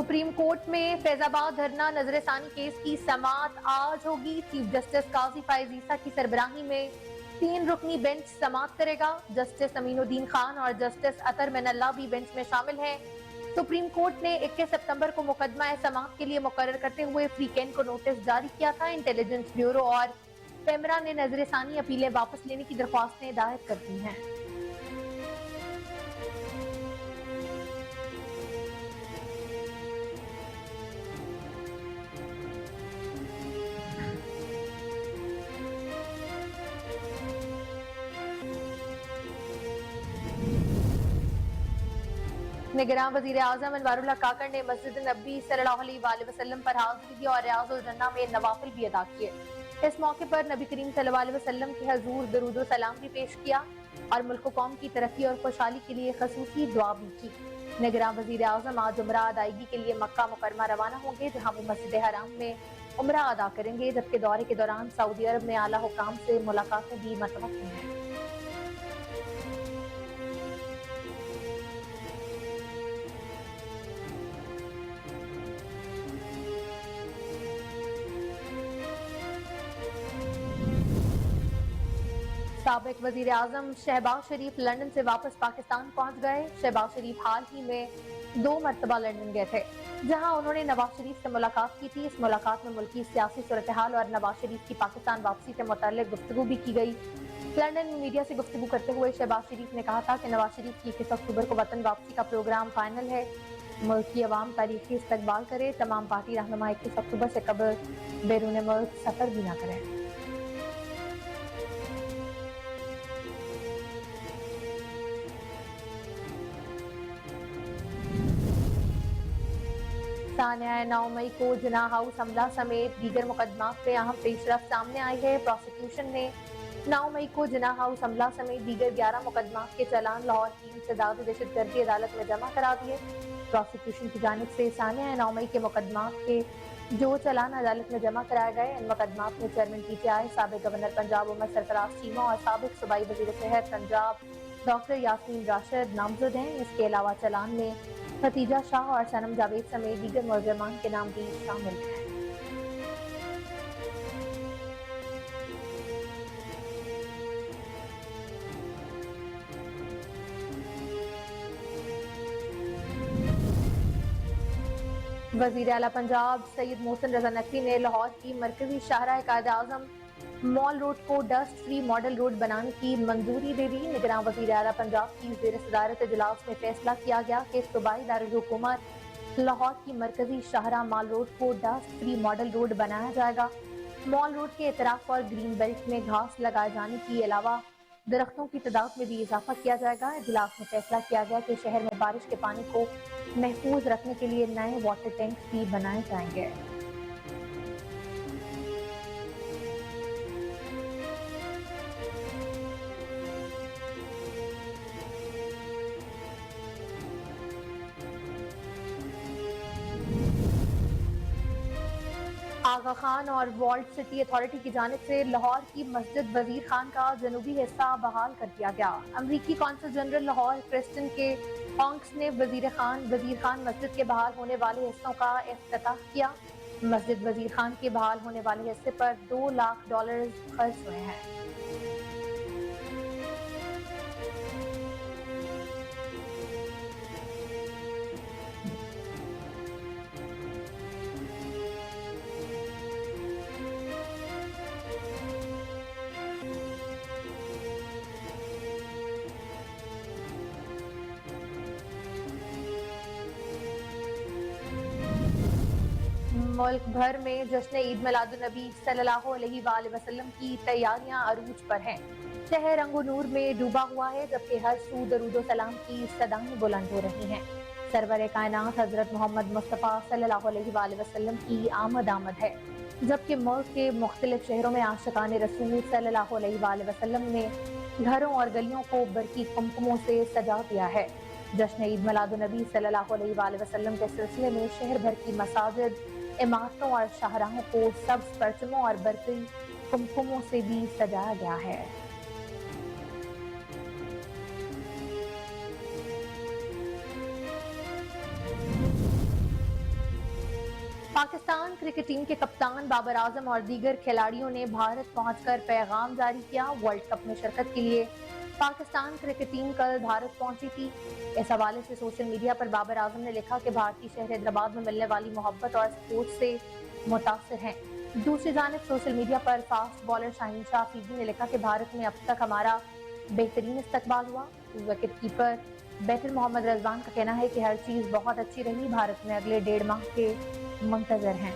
Supreme court में फैजाबाद धरना नजर ثانی केस की समाअत आज होगी। चीफ जस्टिस काजी फायज ईसा की सरबराही में 3 रुकनी बेंच समाअत करेगा। जस्टिस अमीनुद्दीन खान और जस्टिस अतर मिनल्ला भी बेंच में शामिल हैं। सुप्रीम कोर्ट ने 21 सितंबर को मुकदमा समाअत के लिए मुकर्रर करते हुए फ्रीकेन को नोटिस जारी किया था। इंटेलिजेंस ब्यूरो और पेमरा ने नजर ثانی अपीलें वापस लेने की दरख्वास्तें दायर कर दी हैं। निगरान वजीर आजम अनवारुल्लाह काकड़ ने मस्जिद नबी सल्लल्लाहु अलैहि वसल्लम पर हाजिरी दी और रियाजुल जन्नह में नवाफिल भी अदा किए। इस मौके पर नबी करीम सल्लल्लाहु अलैहि वसल्लम के हजूर दरूद व सलाम भी पेश किया और मुल्क कौम की तरक्की और खुशहाली के लिए खसूसी दुआ भी की। निगरान वजीर आजम आज उम्रा अदायगी के लिए मक्का मुकरमा रवाना होंगे, जहाँ वो मस्जिद हराम में उम्रा अदा करेंगे, जबकि दौरे के दौरान सऊदी अरब में आला हुकाम से मुलाकातें भी मुतवक्किल हैं। साबिक वजीर आजम शहबाज शरीफ लंदन से वापस पाकिस्तान पहुंच गए। शहबाज शरीफ हाल ही में 2 मरतबा लंदन गए थे, जहां उन्होंने नवाज शरीफ से मुलाकात की थी। इस मुलाकात में मुल्की सियासी सूरत हाल और नवाज शरीफ की पाकिस्तान वापसी से मुतल्लिक गुफ्तगू भी की गई। लंदन में मीडिया से गुफ्तगू करते हुए शहबाज शरीफ ने कहा था कि नवाज शरीफ की 21 अक्टूबर को वतन वापसी का प्रोग्राम फाइनल है। मुल्क की अवाम तारीखी इस्तकबाल करे। तमाम पार्टी रहनुमा 21 अक्टूबर से कबल बैरून मुल्क सफर भी न करें। सानिया 9 मई को जिना हाउस हमला समेत दीगर मुकदमात पे अहम पेशरफ्त सामने आई है। प्रोसिक्यूशन ने 9 मई को जिना हाउस हमला समेत दीगर 11 मुकदमात के चालान लाहौर की इंसदाद दहशतगर्दी अदालत में जमा करा दिए। प्रोसिक्यूशन की जानिब से सानिया 9 मई के मुकदमात के जो चालान अदालत में जमा कराए गए, इन मुकदमात में चेयरमैन PTI, साबिक गवर्नर पंजाब उमर सरफराज चीमा और साबिक सूबाई वजीर सेहत पंजाब डॉक्टर यास्मीन राशिद नामजद हैं। इसके अलावा चालान में खतीजा शाह और सनम जावेद समेत दीगर मुलज़िमान के नाम भी शामिल हैं। वज़ीर आला पंजाब सैयद मोहसिन रज़ा नकवी ने लाहौर की मरकजी शाहराह कायद-ए-आज़म मॉल रोड को डस्ट फ्री मॉडल रोड बनाने की मंजूरी दे दी। निगरान वज़ीर आला पंजाब की ज़ेर सदारत इजलास में फैसला किया गया कि सूबाई दारुल हुकूमत लाहौर की मरकजी शाहराह मॉल रोड को डस्ट फ्री मॉडल रोड बनाया जाएगा। मॉल रोड के इतराफ और ग्रीन बेल्ट में घास लगाए जाने के अलावा दरख्तों की तादाद में भी इजाफा किया जाएगा। इजलास में फैसला किया गया कि शहर में बारिश के पानी को महफूज रखने के लिए नए वाटर टैंक भी बनाए जाएंगे। आगा खान और वॉल्ट सिटी अथॉरिटी की जानिब से लाहौर की मस्जिद वजीर खान का जनूबी हिस्सा बहाल कर दिया गया। अमरीकी कौंसल जनरल लाहौर क्रिस्टन के हॉन्क्स ने वजीर खान मस्जिद के बहाल होने वाले हिस्सों का इफ्तिताह किया। मस्जिद वजीर खान के बहाल होने वाले हिस्से पर $2 लाख खर्च हुए हैं। मुल्क भर में जश्न ईद मिलादुन्नबी सल्लल्लाहु अलैहि वसल्लम की तैयारियां अरूज पर हैं। शहर रंगो नूर में डूबा हुआ है, जबकि हर सू दरूद सलाम की सदाएं बुलंद हो रही हैं। सरवर कायनात हजरत मोहम्मद मुस्तफ़ा सल्लल्लाहु अलैहि वसल्लम की आमद है, जबकि मुल्क के मुख्तलिफ शहरों में आशिकाने रसूल सल्लल्लाहु अलैहि वसल्लम ने घरों और गलियों को बरकी कुमकुमों से सजा दिया है। जश्न ईद मिलादुन्नबी सल्लल्लाहु अलैहि वसल्लम के सिलसिले में शहर भर की मसाजिद, इमारतों और शाहराहों को सब्ज परचमों और बरकी कुमकुमों से भी सजाया गया है। پاکستان کرکٹ ٹیم کے کپتان بابر اعظم اور دیگر کھلاڑیوں نے بھارت پہنچ کر پیغام جاری کیا۔ ورلڈ کپ میں شرکت کے لیے پاکستان کرکٹ ٹیم کل بھارت پہنچی تھی۔ اس حوالے سے سوشل میڈیا پر بابر اعظم نے لکھا کہ بھارتی شہر حیدرآباد میں ملنے والی محبت اور سپورٹ سے متاثر ہیں۔ دوسری جانب سوشل میڈیا پر فاسٹ بالر شاہین شاہ افریدی نے لکھا کہ بھارت میں اب تک ہمارا بہترین استقبال ہوا۔ وکٹ کیپر بیٹر محمد رضوان کا کہنا ہے کہ ہر چیز بہت اچھی رہی، بھارت میں اگلے 1.5 ماہ کے منتظر ہیں۔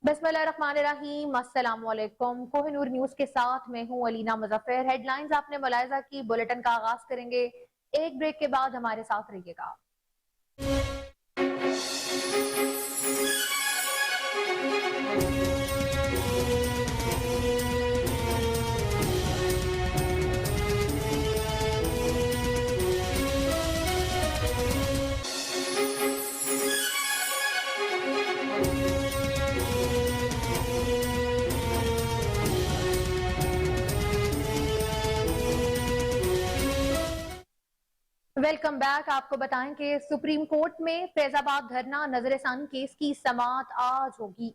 بسم اللہ الرحمن الرحیم، السلام علیکم۔ کوہ نور نیوز کے ساتھ میں ہوں علینا مظفر۔ ہیڈ لائنز آپ نے ملاحظہ کی، بلیٹن کا آغاز کریں گے۔ ایک بریک کے بعد ہمارے ساتھ رہیے گا۔ Welcome back. آپ کو بتائیں کہ سپریم کورٹ میں فیض آباد دھرنا نظر ثانی کیس کی سماعت آج ہوگی۔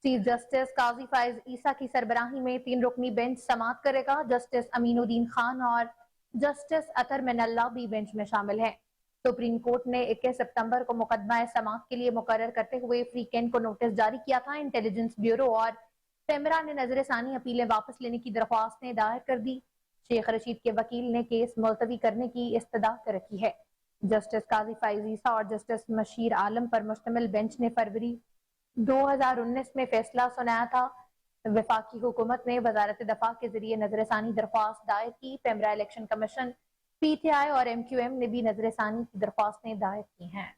چیف جسٹس قاضی فائز عیسیٰ کی سربراہی میں 3 رکنی بینچ سماعت کرے گا۔ جسٹس امین الدین خان اور جسٹس اطہر من اللہ بھی بینچ میں شامل ہیں۔ سپریم کورٹ نے 21 ستمبر کو مقدمہ سماعت کے لیے مقرر کرتے ہوئے فریقین کو نوٹس جاری کیا تھا۔ انٹیلیجنس بیورو اور پیمرا نے نظر ثانی اپیلیں واپس لینے کی درخواستیں دائر کر دی۔ شیخ رشید کے وکیل نے کیس ملتوی کرنے کی استدعا کر رکھی ہے۔ جسٹس قاضی فائز عیسیٰ اور جسٹس مشیر عالم پر مشتمل بینچ نے فروری 2019 میں فیصلہ سنایا تھا۔ وفاقی حکومت نے وزارت دفاع کے ذریعے نظر ثانی درخواست دائر کی۔ PEMRA election commission, P T I اور ایم کیو ایم نے بھی نظر ثانی کی درخواستیں دائر کی ہیں۔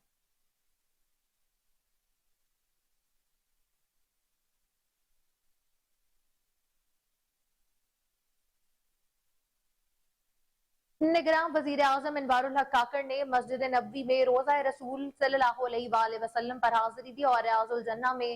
نگراں وزیر اعظم انوار الحق کاکڑ نے مسجد نبوی میں روزہ رسول صلی اللہ علیہ وآلہ وسلم پر حاضری دی اور ریاض الجنہ میں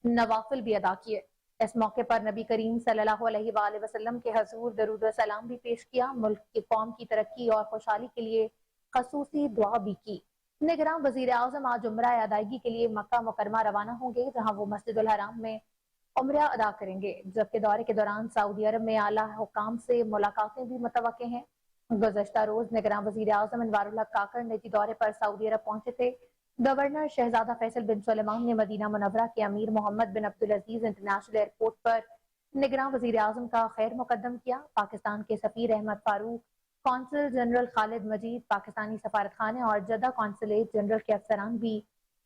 نوافل بھی ادا کیے۔ اس موقع پر نبی کریم صلی اللہ علیہ وآلہ وسلم کے حضور درود و سلام بھی پیش کیا۔ ملک کی قوم کی ترقی اور خوشحالی کے لیے خصوصی دعا بھی کی۔ نگراں وزیر اعظم آج عمرہ ادائیگی کے لیے مکہ مکرمہ روانہ ہوں گے، جہاں وہ مسجد الحرام میں عمرہ ادا کریں گے، جبکہ دورے کے دوران سعودی عرب میں اعلیٰ حکام سے ملاقاتیں بھی متوقع ہیں۔ گزشتہ روز نگراں وزیر اعظم انوار الحق کاکڑ نجی دورے پر سعودی عرب پہنچے تھے۔ گورنر شہزادہ فیصل بن سلیمان نے مدینہ منورہ کے امیر محمد بن عبدالعزیز انٹرنیشنل ایئرپورٹ پر نگراں وزیر اعظم کا خیر مقدم کیا۔ پاکستان کے سفیر احمد فاروق، قونصل جنرل خالد مجید، پاکستانی سفارت خانے اور جدہ قونصلیٹ جنرل کے افسران بھی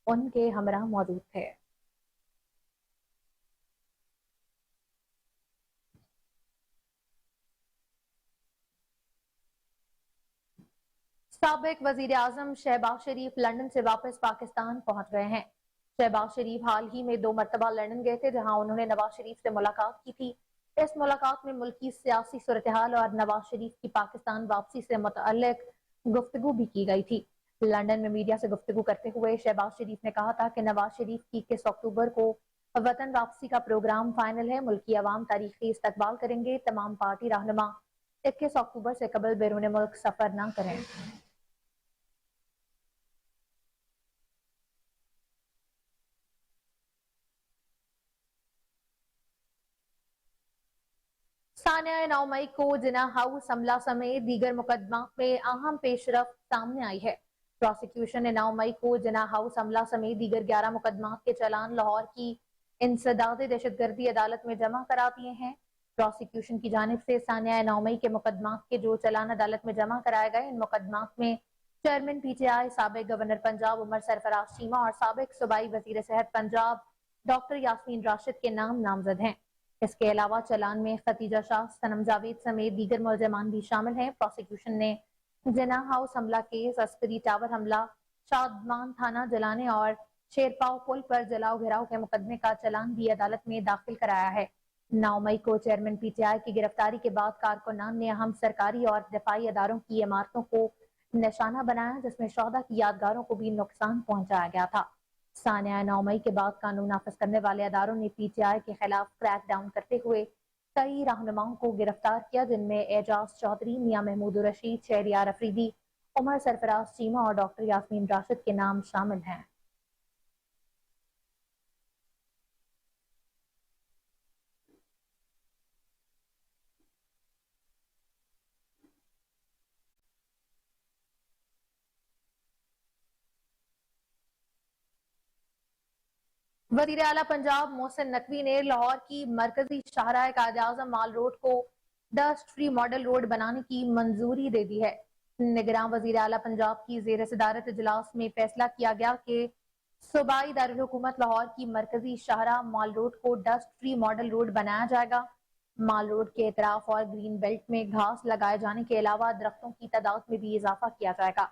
ان کے ہمراہ موجود تھے۔ سابق وزیر اعظم شہباز شریف لندن سے واپس پاکستان پہنچ گئے ہیں۔ شہباز شریف حال ہی میں 2 مرتبہ لندن گئے تھے، جہاں انہوں نے نواز شریف سے ملاقات کی تھی۔ اس ملاقات میں ملکی سیاسی صورتحال اور نواز شریف کی پاکستان واپسی سے متعلق گفتگو بھی کی گئی تھی۔ لندن میں میڈیا سے گفتگو کرتے ہوئے شہباز شریف نے کہا تھا کہ نواز شریف کی 21 اکتوبر کو وطن واپسی کا پروگرام فائنل ہے۔ ملکی عوام تاریخی استقبال کریں گے۔ تمام پارٹی رہنما 21 اکتوبر سے قبل بیرون ملک سفر نہ کریں۔ ثانیہ 9 مئی کو جناح ہاؤس حملہ سمیت دیگر مقدمات میں اہم پیش رفت سامنے آئی ہے۔ پروسیکیوشن نے 9 مئی کو جناح ہاؤس حملہ سمیت دیگر 11 مقدمات کے چالان لاہور کی انسداد دہشت گردی عدالت میں جمع کرا دیے ہیں۔ پروسیکیوشن کی جانب سے ثانیہ 9 مئی کے مقدمات کے جو چالان عدالت میں جمع کرائے گئے، ان مقدمات میں چیئرمین پی ٹی آئی، سابق گورنر پنجاب عمر سرفراز چیمہ اور سابق صوبائی وزیر صحت پنجاب ڈاکٹر یاسمین راشد کے نام نامزد ہیں۔ اس کے علاوہ چالان میں ختیجہ شاہ، صنم جاوید سمیت دیگر ملزمان بھی شامل ہیں۔ پروسیکیوشن نے جناح ہاؤس حملہ کیس، عسکری ٹاور حملہ، شادمان تھانہ جلانے اور شیرپاؤ پل پر جلاؤ گھراؤ کے مقدمے کا چالان بھی عدالت میں داخل کرایا ہے۔ 9 مئی کو چیئرمین پی ٹی آئی کی گرفتاری کے بعد کارکنان نے اہم سرکاری اور دفاعی اداروں کی عمارتوں کو نشانہ بنایا، جس میں شہداء کی یادگاروں کو بھی نقصان پہنچایا گیا تھا۔ ثانیہ 9 مئی کے بعد قانون نافذ کرنے والے اداروں نے پی ٹی آئی کے خلاف کریک ڈاؤن کرتے ہوئے कई रहनुमाओं को गिरफ्तार किया, जिनमें एजाज चौधरी, मियां महमूद रशीद, शहरियार अफरीदी, उमर सरफराज चीमा और डॉक्टर यास्मीन राशिद के नाम शामिल हैं। वजीर आला पंजाब मोहसिन नकवी ने लाहौर की मरकजी शाहराह कायद-ए-आज़म माल रोड को डस्ट फ्री मॉडल रोड बनाने की मंजूरी दे दी है। निगरान वजीर आला पंजाब की जेर सदारत इजलास में फैसला किया गया कि सूबाई दारुल हुकूमत लाहौर की मरकजी शाहराह माल रोड को डस्ट फ्री मॉडल रोड बनाया जाएगा। माल रोड के इतराफ और ग्रीन बेल्ट में घास लगाए जाने के अलावा दरख्तों की तादाद में भी इजाफा किया जाएगा।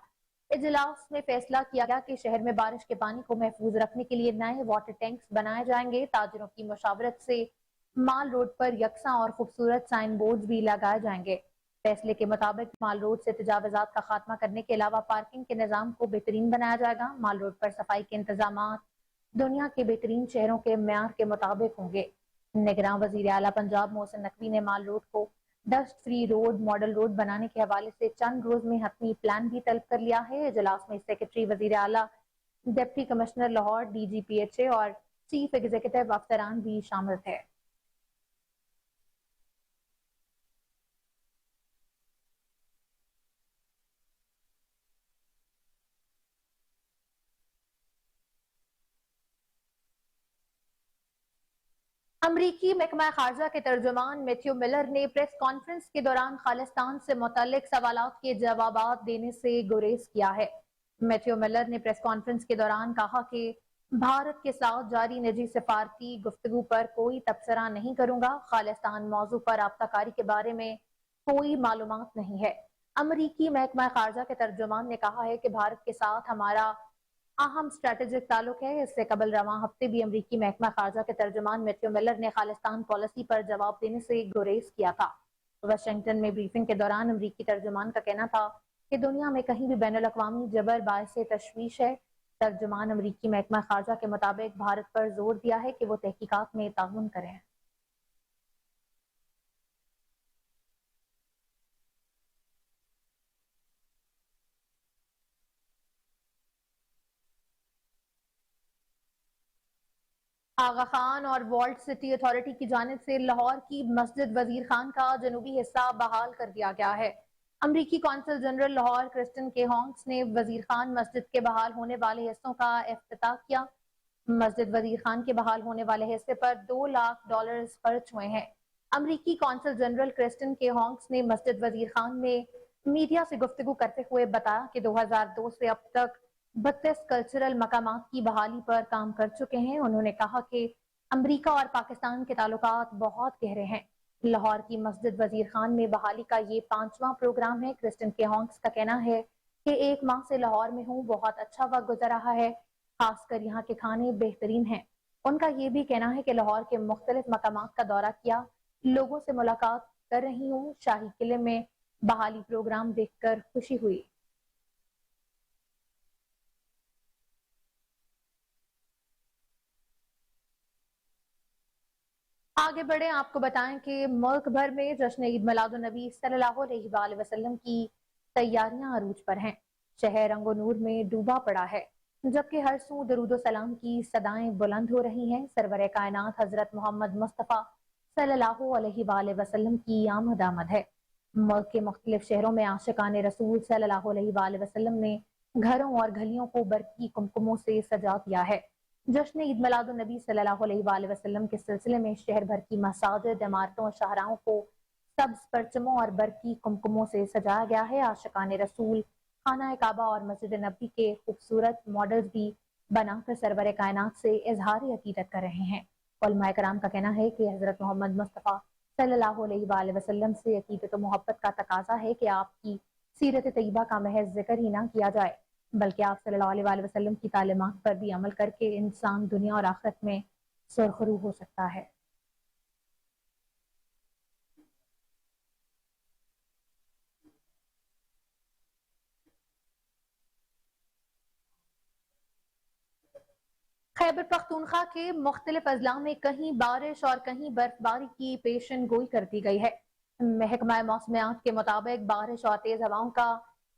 इजलास में फैसला किया गया कि शहर में बारिश के पानी को महफूज रखने के लिए नए वाटर टैंक्स बनाए जाएंगे। ताजिरों की मशावरत से माल रोड पर यकसा और खूबसूरत साइन बोर्ड भी लगाए जाएंगे। फैसले के मुताबिक माल रोड से तजावजात का खात्मा करने के अलावा पार्किंग के निजाम को बेहतरीन बनाया जाएगा। माल रोड पर सफाई के इंतजाम दुनिया के बेहतरीन शहरों के म्यार के मुताबिक होंगे। निगरान वजीर आला पंजाब मोहसिन नकवी ने माल रोड को dust free road model road बनाने के हवाले से चंद रोज में हतमी प्लान भी तलब कर लिया है। इजलास में सेक्रेटरी वजीर आला, डिप्टी कमिश्नर लाहौर, DGPHA और चीफ एग्जीक्यूटिव अफसरान भी शामिल थे। अमरीकी महकमा खारजा के तर्जुमान मैथ्यू मिलर ने प्रेस कॉन्फ्रेंस के दौरान खालिस्तान से मुताल्लिक सवालात के जवाबात देने से गुरेज किया है। मैथ्यू मिलर ने प्रेस कॉन्फ्रेंस के दौरान कहा कि भारत के साथ जारी निजी सिफारती गुफ्तगू पर कोई तबसरा नहीं करूंगा। खालिस्तान मौजू पर राब्ताकारी के बारे में कोई मालूमात नहीं है। अमरीकी महकमा खारजा के तर्जुमान ने कहा है कि भारत के साथ हमारा अहम स्ट्रेटेजिक ताल्लुक है। इससे कबल रवां हफ्ते भी अमरीकी महकमा खारजा के तर्जुमान मैथ्यू मिलर ने खालिस्तान पॉलिसी पर जवाब देने से गुरेज किया था। वाशिंगटन में ब्रीफिंग के दौरान अमरीकी तर्जुमान का कहना था कि दुनिया में कहीं भी बैनुल अक़वामी जबर बायसे तशवीश है। तर्जुमान अमरीकी महकमा खारजा के मुताबिक भारत पर जोर दिया है कि वो तहकीकात में ताउन करें। आगा खान और वॉल्ट सिटी अथॉरिटी की जानिब से लाहौर की मस्जिद वजीर खान का जनूबी हिस्सा बहाल कर दिया गया है। अमरीकी कौंसल जनरल लाहौर क्रिस्टन के हॉन्क्स ने वजीर खान मस्जिद के बहाल होने वाले हिस्सों का इफ्तिताह किया। मस्जिद वजीर खान के बहाल होने वाले हिस्से पर $2 लाख खर्च हुए हैं। अमरीकी कौंसल जनरल क्रिस्टन के हॉन्क्स ने मस्जिद वजीर खान में मीडिया से गुफ्तगू करते हुए बताया कि 2002 से अब तक 32 कल्चरल मकामात की बहाली पर काम कर चुके हैं। उन्होंने कहा कि अमरीका और पाकिस्तान के ताल्लुकात बहुत गहरे हैं। लाहौर की मस्जिद वजीर खान में बहाली का ये 5वां प्रोग्राम है। क्रिस्टन के हॉन्क्स का कहना है कि 1 माह से लाहौर में हूँ, बहुत अच्छा वक्त गुजर रहा है, खासकर यहाँ के खाने बेहतरीन हैं। उनका ये भी कहना है कि लाहौर के मुख्तलिफ मकामात का दौरा किया, लोगों से मुलाकात कर रही हूँ। शाही किले में बहाली प्रोग्राम देखकर खुशी हुई। आगे बढ़े, आपको बताएं कि मुल्क भर में जश्न ईद मिलादुन्नबी सल्लल्लाहु अलैहि वसल्लम की तैयारियां अरूज पर हैं। शहर रंगो नूर में डूबा पड़ा है, जबकि हर सू दरूदो सलाम की सदाएं बुलंद हो रही हैं। सरवरे कायनात हजरत मोहम्मद मुस्तफ़ा सल्लल्लाहु अलैहि वसल्लम की आमद आमद है। मुल्क के मुख्तलिफ शहरों में आशिकाने रसूल सल्लल्लाहु अलैहि वसल्लम ने घरों और गलियों को बरकी कुमकुमों से सजा दिया है। जश्न ईद मिलादुन्नबी सल्लल्लाहु अलैहि वसल्लम के सिलसिले में शहर भर की मसाजिद, इमारतों और शाहराहों को सब्ज परचमों और बरकी कुमकुमों से सजाया गया है। आशिकाने रसूल खाना काबा और मस्जिद नबी के खूबसूरत मॉडल्स भी बनाकर सरवरे कायनात से इजहार अकीदत कर रहे हैं। उलमाए कराम का कहना है कि हजरत मोहम्मद मुस्तफ़ा सल्लल्लाहु अलैहि वसल्लम से अकीदत व मोहब्बत का तकाजा है कि आपकी सीरत तैयबा का महज जिक्र ही ना किया जाए, बल्कि आप सल्लल्लाहु अलैहि वसल्लम की तालीमात पर भी अमल करके इंसान दुनिया और आखिरत में सुरखरू हो सकता है। खैबर पख्तूनख्वा के मुख्तलिफ अजला में कहीं बारिश और कहीं बर्फबारी की पेशन गोई कर दी गई है। महकमा मौसमियात के मुताबिक बारिश और तेज हवाओं का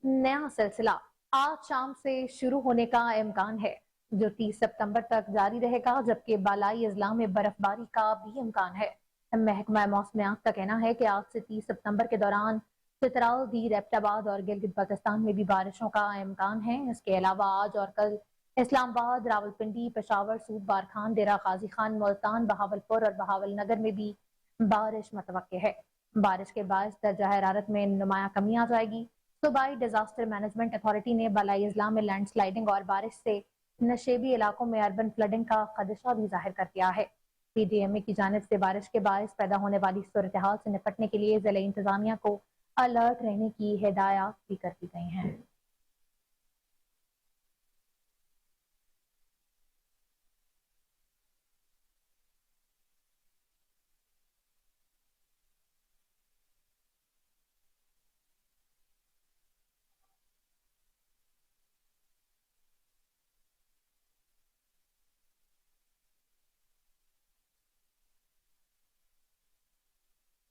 नया सिलसिला आज शाम से शुरू होने का इम्कान है, जो 30 सितंबर तक जारी रहेगा, जबकि बालाई अजला में बर्फबारी का भी इम्कान है। महकमा मौसमियात का कहना है कि आज से 30 सितंबर के दौरान चित्राल, दीर, एबटाबाद और गिलगित बल्तिस्तान में भी बारिशों का इम्कान है। इसके अलावा आज और कल इस्लामाबाद, रावलपिंडी, पेशावर, सूद बारखान, डेरा गाजी खान, मुल्तान, बहावलपुर और बहावल नगर में भी बारिश मुतवक्के है। बारिश के बाद दर्जा हरारत में नुमाया कमी आ जाएगी। सूबाई डिजास्टर मैनेजमेंट अथॉरिटी ने बालाई अजला में लैंड स्लाइडिंग और बारिश से नशेबी इलाकों में अर्बन फ्लडिंग का खदशा भी जाहिर कर दिया है। पीडीएमए की जानिब से बारिश के बायस पैदा होने वाली सूरत हाल से निपटने के लिए जिला इंतजामिया को अलर्ट रहने की हिदायत भी कर दी गई हैं।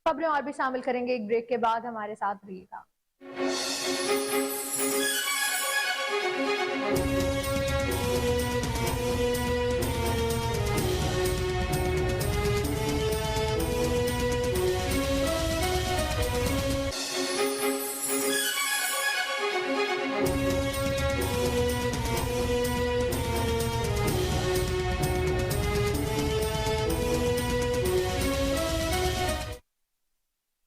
खबरें और भी शामिल करेंगे एक ब्रेक के बाद, हमारे साथ रहिएगा।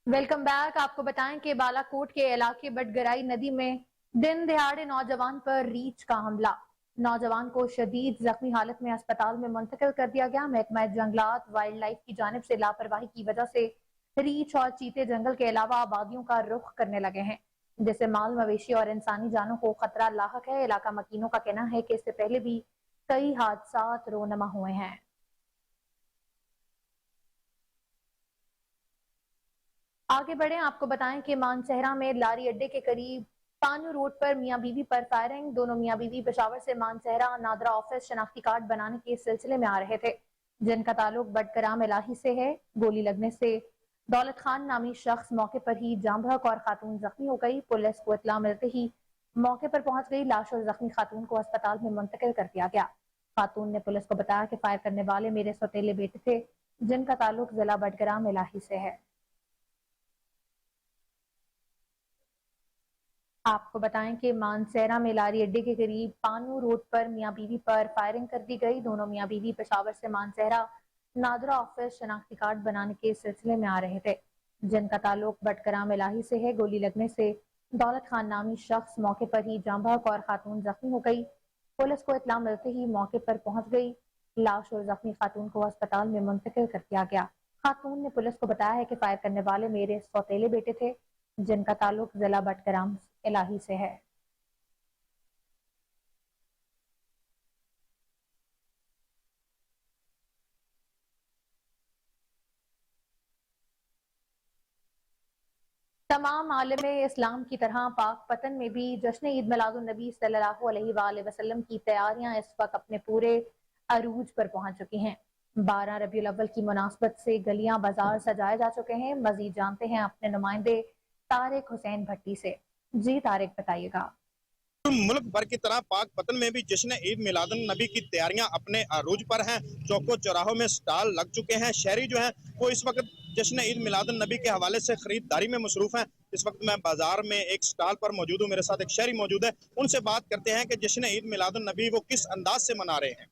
Welcome back. आपको बताएं कि बालाकोट के इलाके बटगराई नदी में दिन दिहाड़े नौजवान पर रीछ का हमला। नौजवान को शदीद जख्मी हालत में अस्पताल में मुंतकिल कर दिया गया। महकमा जंगलात वाइल्ड लाइफ की जानिब से लापरवाही की वजह से रीछ और चीते जंगल के अलावा आबादियों का रुख करने लगे हैं, जिससे माल मवेशी और इंसानी जानों को खतरा लाहक है। इलाका मकीनों का कहना है कि इससे पहले भी कई हादसा रोनमा हुए हैं। आगे बढ़े, आपको बताएं कि मानसहरा में लारी अड्डे के करीब पानू रोड पर मियां बीवी पर फायरिंग। दोनों मियां बीवी पेशावर से मानसहरा नादरा ऑफिस शनाख्ती कार्ड बनाने के सिलसिले में आ रहे थे, जिनका ताल्लुक बटकराम इलाही से है। गोली लगने से दौलत खान नामी शख्स मौके पर ही जाम बहक और खातून जख्मी हो गई। पुलिस को इत्तला मिलते ही मौके पर पहुंच गई। लाश और जख्मी खातून को अस्पताल में मुंतकिल कर दिया गया। खातून ने पुलिस को बताया कि फायर करने वाले मेरे सौतेले बेटे थे, जिनका ताल्लुक जिला बटकराम इलाही से है। आपको बताएं कि मानसहरा में लारी अड्डे के करीब पानू रोड पर मियां बीवी पर फायरिंग कर दी गई। दोनों मियां बीवी पेशावर से मानसहरा नादरा ऑफिस शनाख्ती कार्ड बनाने के सिलसिले में आ रहे थे, जिनका ताल्लुक बटकराम इलाही से है। गोली लगने से दौलत खान नामी शख्स मौके पर ही जाम बहक और खातून जख्मी हो गई। पुलिस को इत्तला मिलते ही मौके पर पहुंच गई। लाश और जख्मी खातून को अस्पताल में मुंतकिल कर दिया गया। खातून ने पुलिस को बताया है कि फायर करने वाले मेरे सौतेले बेटे थे, जिनका ताल्लुक जिला बटकराम इलाही से है। तमाम आलम इस्लाम की तरह पाक पतन में भी जश्न ईद मिलादुन नबी सल्लल्लाहु अलैहि वसल्लम की तैयारियां इस वक्त अपने पूरे अरूज पर पहुंच चुकी हैं। 12 रबीउल अव्वल की मुनासबत से गलियां बाजार सजाए जा चुके हैं। मजीद जानते हैं अपने नुमाइंदे तारिक हुसैन भट्टी से। जी तारिक, बताइएगा। मुल्क भर की तरह पाक पतन में भी जश्न ईद मिलादुन नबी की तैयारियां अपने अरूज पर हैं। चौकों चौराहों में स्टॉल लग चुके हैं। शहरी जो है वो इस वक्त जश्न ईद मिलादुन नबी के हवाले से खरीदारी में मसरूफ हैं। इस वक्त मैं बाजार में एक स्टॉल पर मौजूद हूँ। मेरे साथ एक शहरी मौजूद है, उनसे बात करते हैं कि जश्न ईद मिलादुन नबी वो किस अंदाज से मना रहे हैं।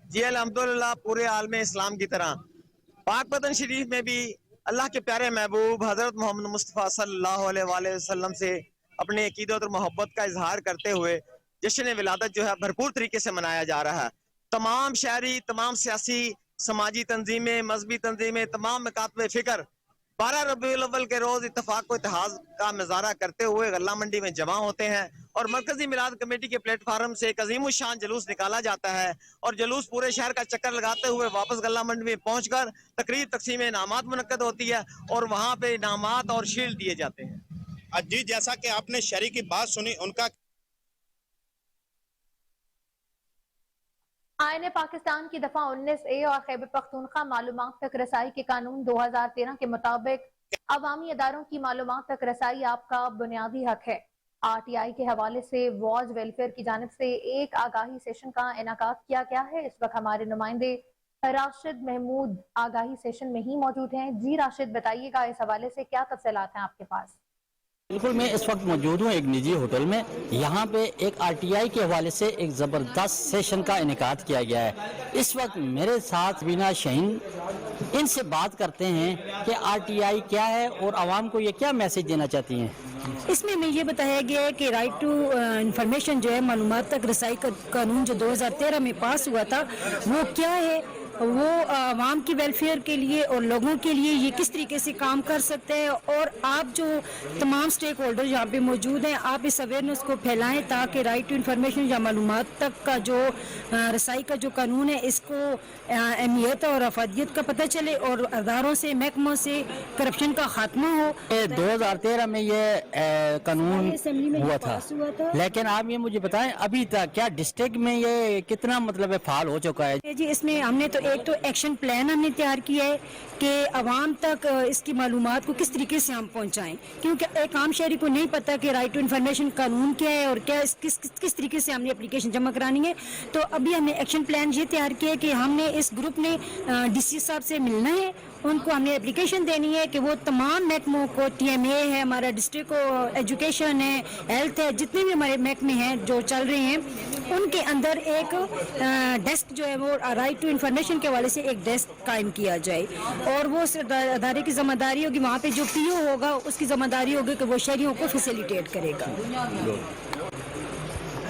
जी अल्हम्दुलिल्लाह, पूरे आलम इस्लाम की तरह पाक पतन शरीफ में भी अल्लाह के प्यारे महबूब हजरत मोहम्मद मुस्तफ़ा सल्लल्लाहु अलैहि वसल्लम से अपने अकीदत और मोहब्बत का इजहार करते हुए जश्न विलादत जो है भरपूर तरीके से मनाया जा रहा है। तमाम शहरी, तमाम सियासी समाजी तंजीमें, मजहबी तंजीमें, तमाम मकातब फिक्र 12 रबीउल अव्वल के रोज इत्तेफाक को इतिहास का नजारा करते हुए गल्ला मंडी में जमा होते हैं और मरकजी मिलाद कमेटी के प्लेटफार्म से एक अजीम शान जुलूस निकाला जाता है और जुलूस पूरे शहर का चक्कर लगाते हुए वापस गल्ला मंडी में पहुंचकर तकरीब तकसीम इनामात मुनक्कद होती है और वहां पे इनामात और शील्ड दिए जाते हैं। जी, जैसा कि आपने शहरी की बात सुनी, उनका आईने पाकिस्तान की दफा 19A और खैबर पख्तूनख्वा मालूमात तक रसाई के कानून 2013 के मुताबिक अवामी अदारों की मालूमात तक रसाई आपका बुनियादी हक है। RTI के हवाले से वॉच वेलफेयर की जानिब से एक आगाही सेशन का इनेकाद किया गया है। इस वक्त हमारे नुमाइंदे राशिद महमूद आगाही सेशन में ही मौजूद हैं। जी राशिद, बताइएगा इस हवाले से क्या तफसीलात हैं आपके पास? बिल्कुल, मैं इस वक्त मौजूद हूँ एक निजी होटल में। यहाँ पे एक RTI के हवाले से एक ज़बरदस्त सेशन का इनेकाद किया गया है। इस वक्त मेरे साथ बीना शाहीन, इनसे बात करते हैं कि RTI क्या है और आवाम को ये क्या मैसेज देना चाहती हैं। इसमें हमें ये बताया गया है कि राइट टू इंफॉर्मेशन जो है, मालूमात तक रसाई का कानून जो 2013 में पास हुआ था, वो क्या है, वो आवाम की वेलफेयर के लिए और लोगों के लिए ये किस तरीके से काम कर सकते हैं। और आप जो तमाम स्टेक होल्डर यहाँ पे मौजूद हैं, आप इस अवेयरनेस को फैलाएं ताकि राइट टू इंफॉर्मेशन या मालूमात तक का जो रसाई का जो कानून है, इसको अहमियत और अफादियत का पता चले और अदारों से, महकमों से करप्शन का खात्मा हो। 2013 में ये कानून हुआ था, लेकिन आप ये मुझे बताएं अभी तक क्या डिस्ट्रिक्ट में ये कितना मतलब फाल हो चुका है? जी, इसमें हमने तो एक तो एक्शन प्लान हमने तैयार किया है कि आवाम तक इसकी मालूमात को किस तरीके से हम पहुंचाएं, क्योंकि एक आम शहरी को नहीं पता कि राइट टू इन्फॉर्मेशन कानून क्या है और क्या किस तरीके से हमने एप्लीकेशन जमा करानी है। तो अभी हमने एक्शन प्लान ये तैयार किया है कि हमने इस ग्रुप ने DC साहब से मिलना है, उनको हमने एप्लीकेशन देनी है कि वो तमाम महकमों को, TMA है, हमारा डिस्ट्रिक्ट को एजुकेशन है, हेल्थ है, जितने भी हमारे महकमे हैं जो चल रहे हैं, उनके अंदर एक डेस्क जो है वो राइट टू इन्फॉर्मेशन के हवाले से एक डेस्क कायम किया जाए। और वो अदारे की जिम्मेदारी होगी, वहाँ पे जो PO होगा उसकी जिम्मेदारी होगी कि वो शहरियों को फैसिलिटेट करेगा।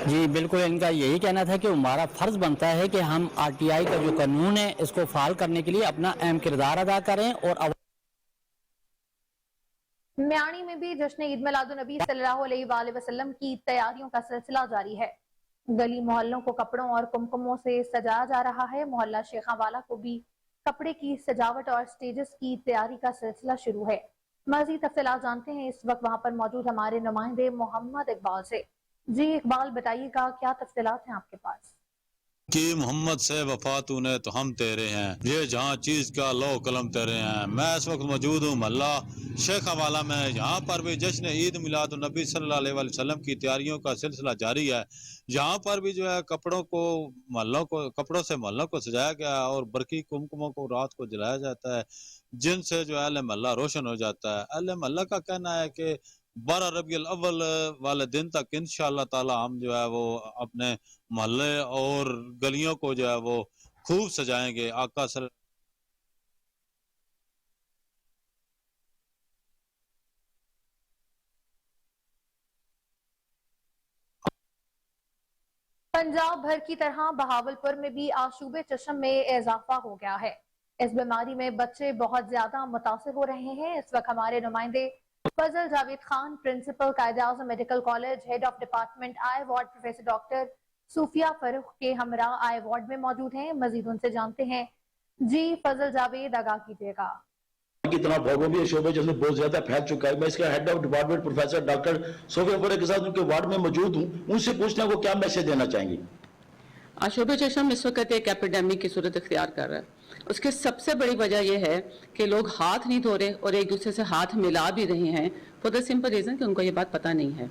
जी बिल्कुल, इनका यही कहना था कि हमारा फर्ज बनता है कि हम RTI का जो कानून है इसको फाल करने के लिए अपना अहम किरदार अदा करें। और म्याणी में भी जश्न ईद मिलादुन्नबी सल्लल्लाहु अलैहि वसल्लम की तैयारियों का सिलसिला जारी है। गली मोहल्लों को कपड़ों और कुमकुमों से सजाया जा रहा है। मोहल्ला शेखावाला को भी कपड़े की सजावट और स्टेजेस की तैयारी का सिलसिला शुरू है। मज़ीद तफसीलात जानते हैं इस वक्त वहां पर मौजूद हमारे नुमाइंदे मोहम्मद इकबाल से। जी इकबाल, बताइएगा क्या तफसीलात हैं आपके पास? कि मोहम्मद से वफा तूने तो हम तेरे हैं, ये जहाँ चीज का लो कलम तेरे हैं। मैं इस वक्त मौजूद हूँ मोहल्ला शेखावाला में। यहाँ पर भी जश्न ईद मिलादुन्नबी सल्लल्लाहु अलैहि वसल्लम की तैयारियों का सिलसिला जारी है। यहाँ पर भी जो है कपड़ों से मोहल्लों को सजाया गया है और बरकी कुमकुमों को रात को जलाया जाता है, जिनसे जो अहले मोहल्ला रोशन हो जाता है। अहले मोहल्ला का कहना है कि 12 रबीउल अव्वल वाले दिन तक इंशाअल्लाह ताला हम जो है वो अपने मोहल्ले और गलियों को जो है वो खूब सजाएंगे। आका पंजाब भर की तरह बहावलपुर में भी आशूबे चश्म में इजाफा हो गया है। इस बीमारी में बच्चे बहुत ज्यादा मुतासिर हो रहे हैं। इस वक्त हमारे नुमाइंदे Fazal Javed Khan, principal Quaid-e-Azam medical college, head of department eye ward, professor doctor Sufia Farrukh के हमरा आई वार्ड में मौजूद हैं। मजीद उनसे जानते हैं। जी फजल जावेद, आगाह कीजिएगा। की तरह भौगोलिक शोबे जैसे बहुत ज्यादा फैल चुका है। मैं इसका head of department professor doctor Sofia Farrukh के साथ उनके वार्ड में मौजूद हूँ। उनसे पूछना को क्या मैसेज देना चाहेंगी? आशूबे चश्म इस वक्त एक एपिडेमिक की सूरत इख्तियार कर रहा है। उसकी सबसे बड़ी वजह यह है कि लोग हाथ नहीं धो रहे और एक दूसरे से हाथ मिला भी रहे हैं, फॉर द सिंपल रीज़न कि उनको ये बात पता नहीं है।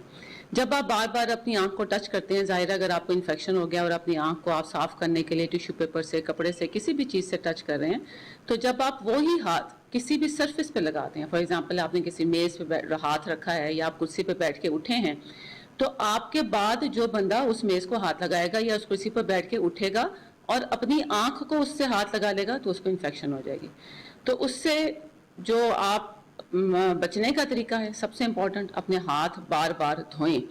जब आप बार बार अपनी आंख को टच करते हैं, ज़ाहिर अगर आपको इन्फेक्शन हो गया और अपनी आंख को आप साफ़ करने के लिए टिश्यू पेपर से, कपड़े से, किसी भी चीज़ से टच कर रहे हैं, तो जब आप वही हाथ किसी भी सरफेस पे लगाते हैं, फॉर एग्जांपल आपने किसी मेज़ पे हाथ रखा है या आप कुर्सी पे बैठ के उठे हैं, तो आपके बाद जो बंदा उस मेज़ को हाथ लगाएगा या उस कुर्सी पर बैठ के उठेगा और अपनी आंख को उससे हाथ लगा लेगा तो उसको इन्फेक्शन हो जाएगी। तो उससे जो आप बचने का तरीका है, सबसे इम्पोर्टेंट, अपने हाथ बार बार धोएं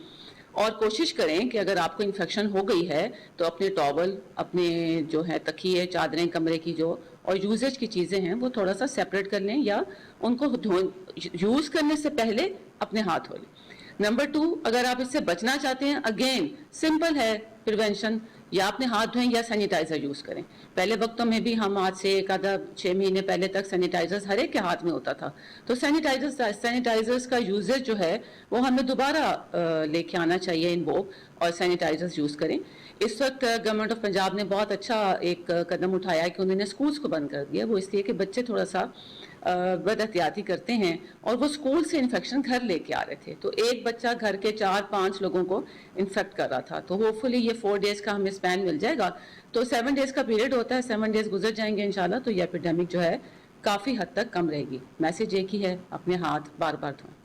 और कोशिश करें कि अगर आपको इन्फेक्शन हो गई है तो अपने टॉवल, अपने जो है तकिए, चादरें, कमरे की जो और यूजेज की चीज़ें हैं वो थोड़ा सा सेपरेट कर लें या उनको यूज़ करने से पहले अपने हाथ धो लें। नंबर 2, अगर आप इससे बचना चाहते हैं, अगेन सिंपल है प्रिवेंशन, یا اپنے ہاتھ دھوئیں یا سینیٹائزر یوز کریں. پہلے وقتوں میں بھی ہم آج سے ایک آدھا 6 مہینے پہلے تک سینیٹائزر ہر ایک کے ہاتھ میں ہوتا تھا. تو سینیٹائزرز کا یوزر جو ہے وہ ہمیں دوبارہ لے کے آنا چاہیے ان ووگ, اور سینیٹائزرز یوز کریں. اس وقت گورنمنٹ آف پنجاب نے بہت اچھا ایک قدم اٹھایا کہ انہوں نے اسکولس کو بند کر دیا. وہ اس لیے کہ بچے تھوڑا سا بد احتیاطی کرتے ہیں اور وہ اسکول سے انفیکشن گھر لے کے آ رہے تھے. تو ایک بچہ گھر کے 4-5 لوگوں کو انفیکٹ کر رہا تھا. تو ہوپ فلی یہ 4 ڈیز کا ہمیں اسپین مل جائے گا. تو 7 ڈیز کا پیریڈ ہوتا ہے, 7 ڈیز گزر جائیں گے انشاءاللہ تو یہ ایپیڈیمک جو ہے کافی حد تک کم رہے گی. میسج ایک ہی ہے, اپنے ہاتھ بار بار دھوئیں.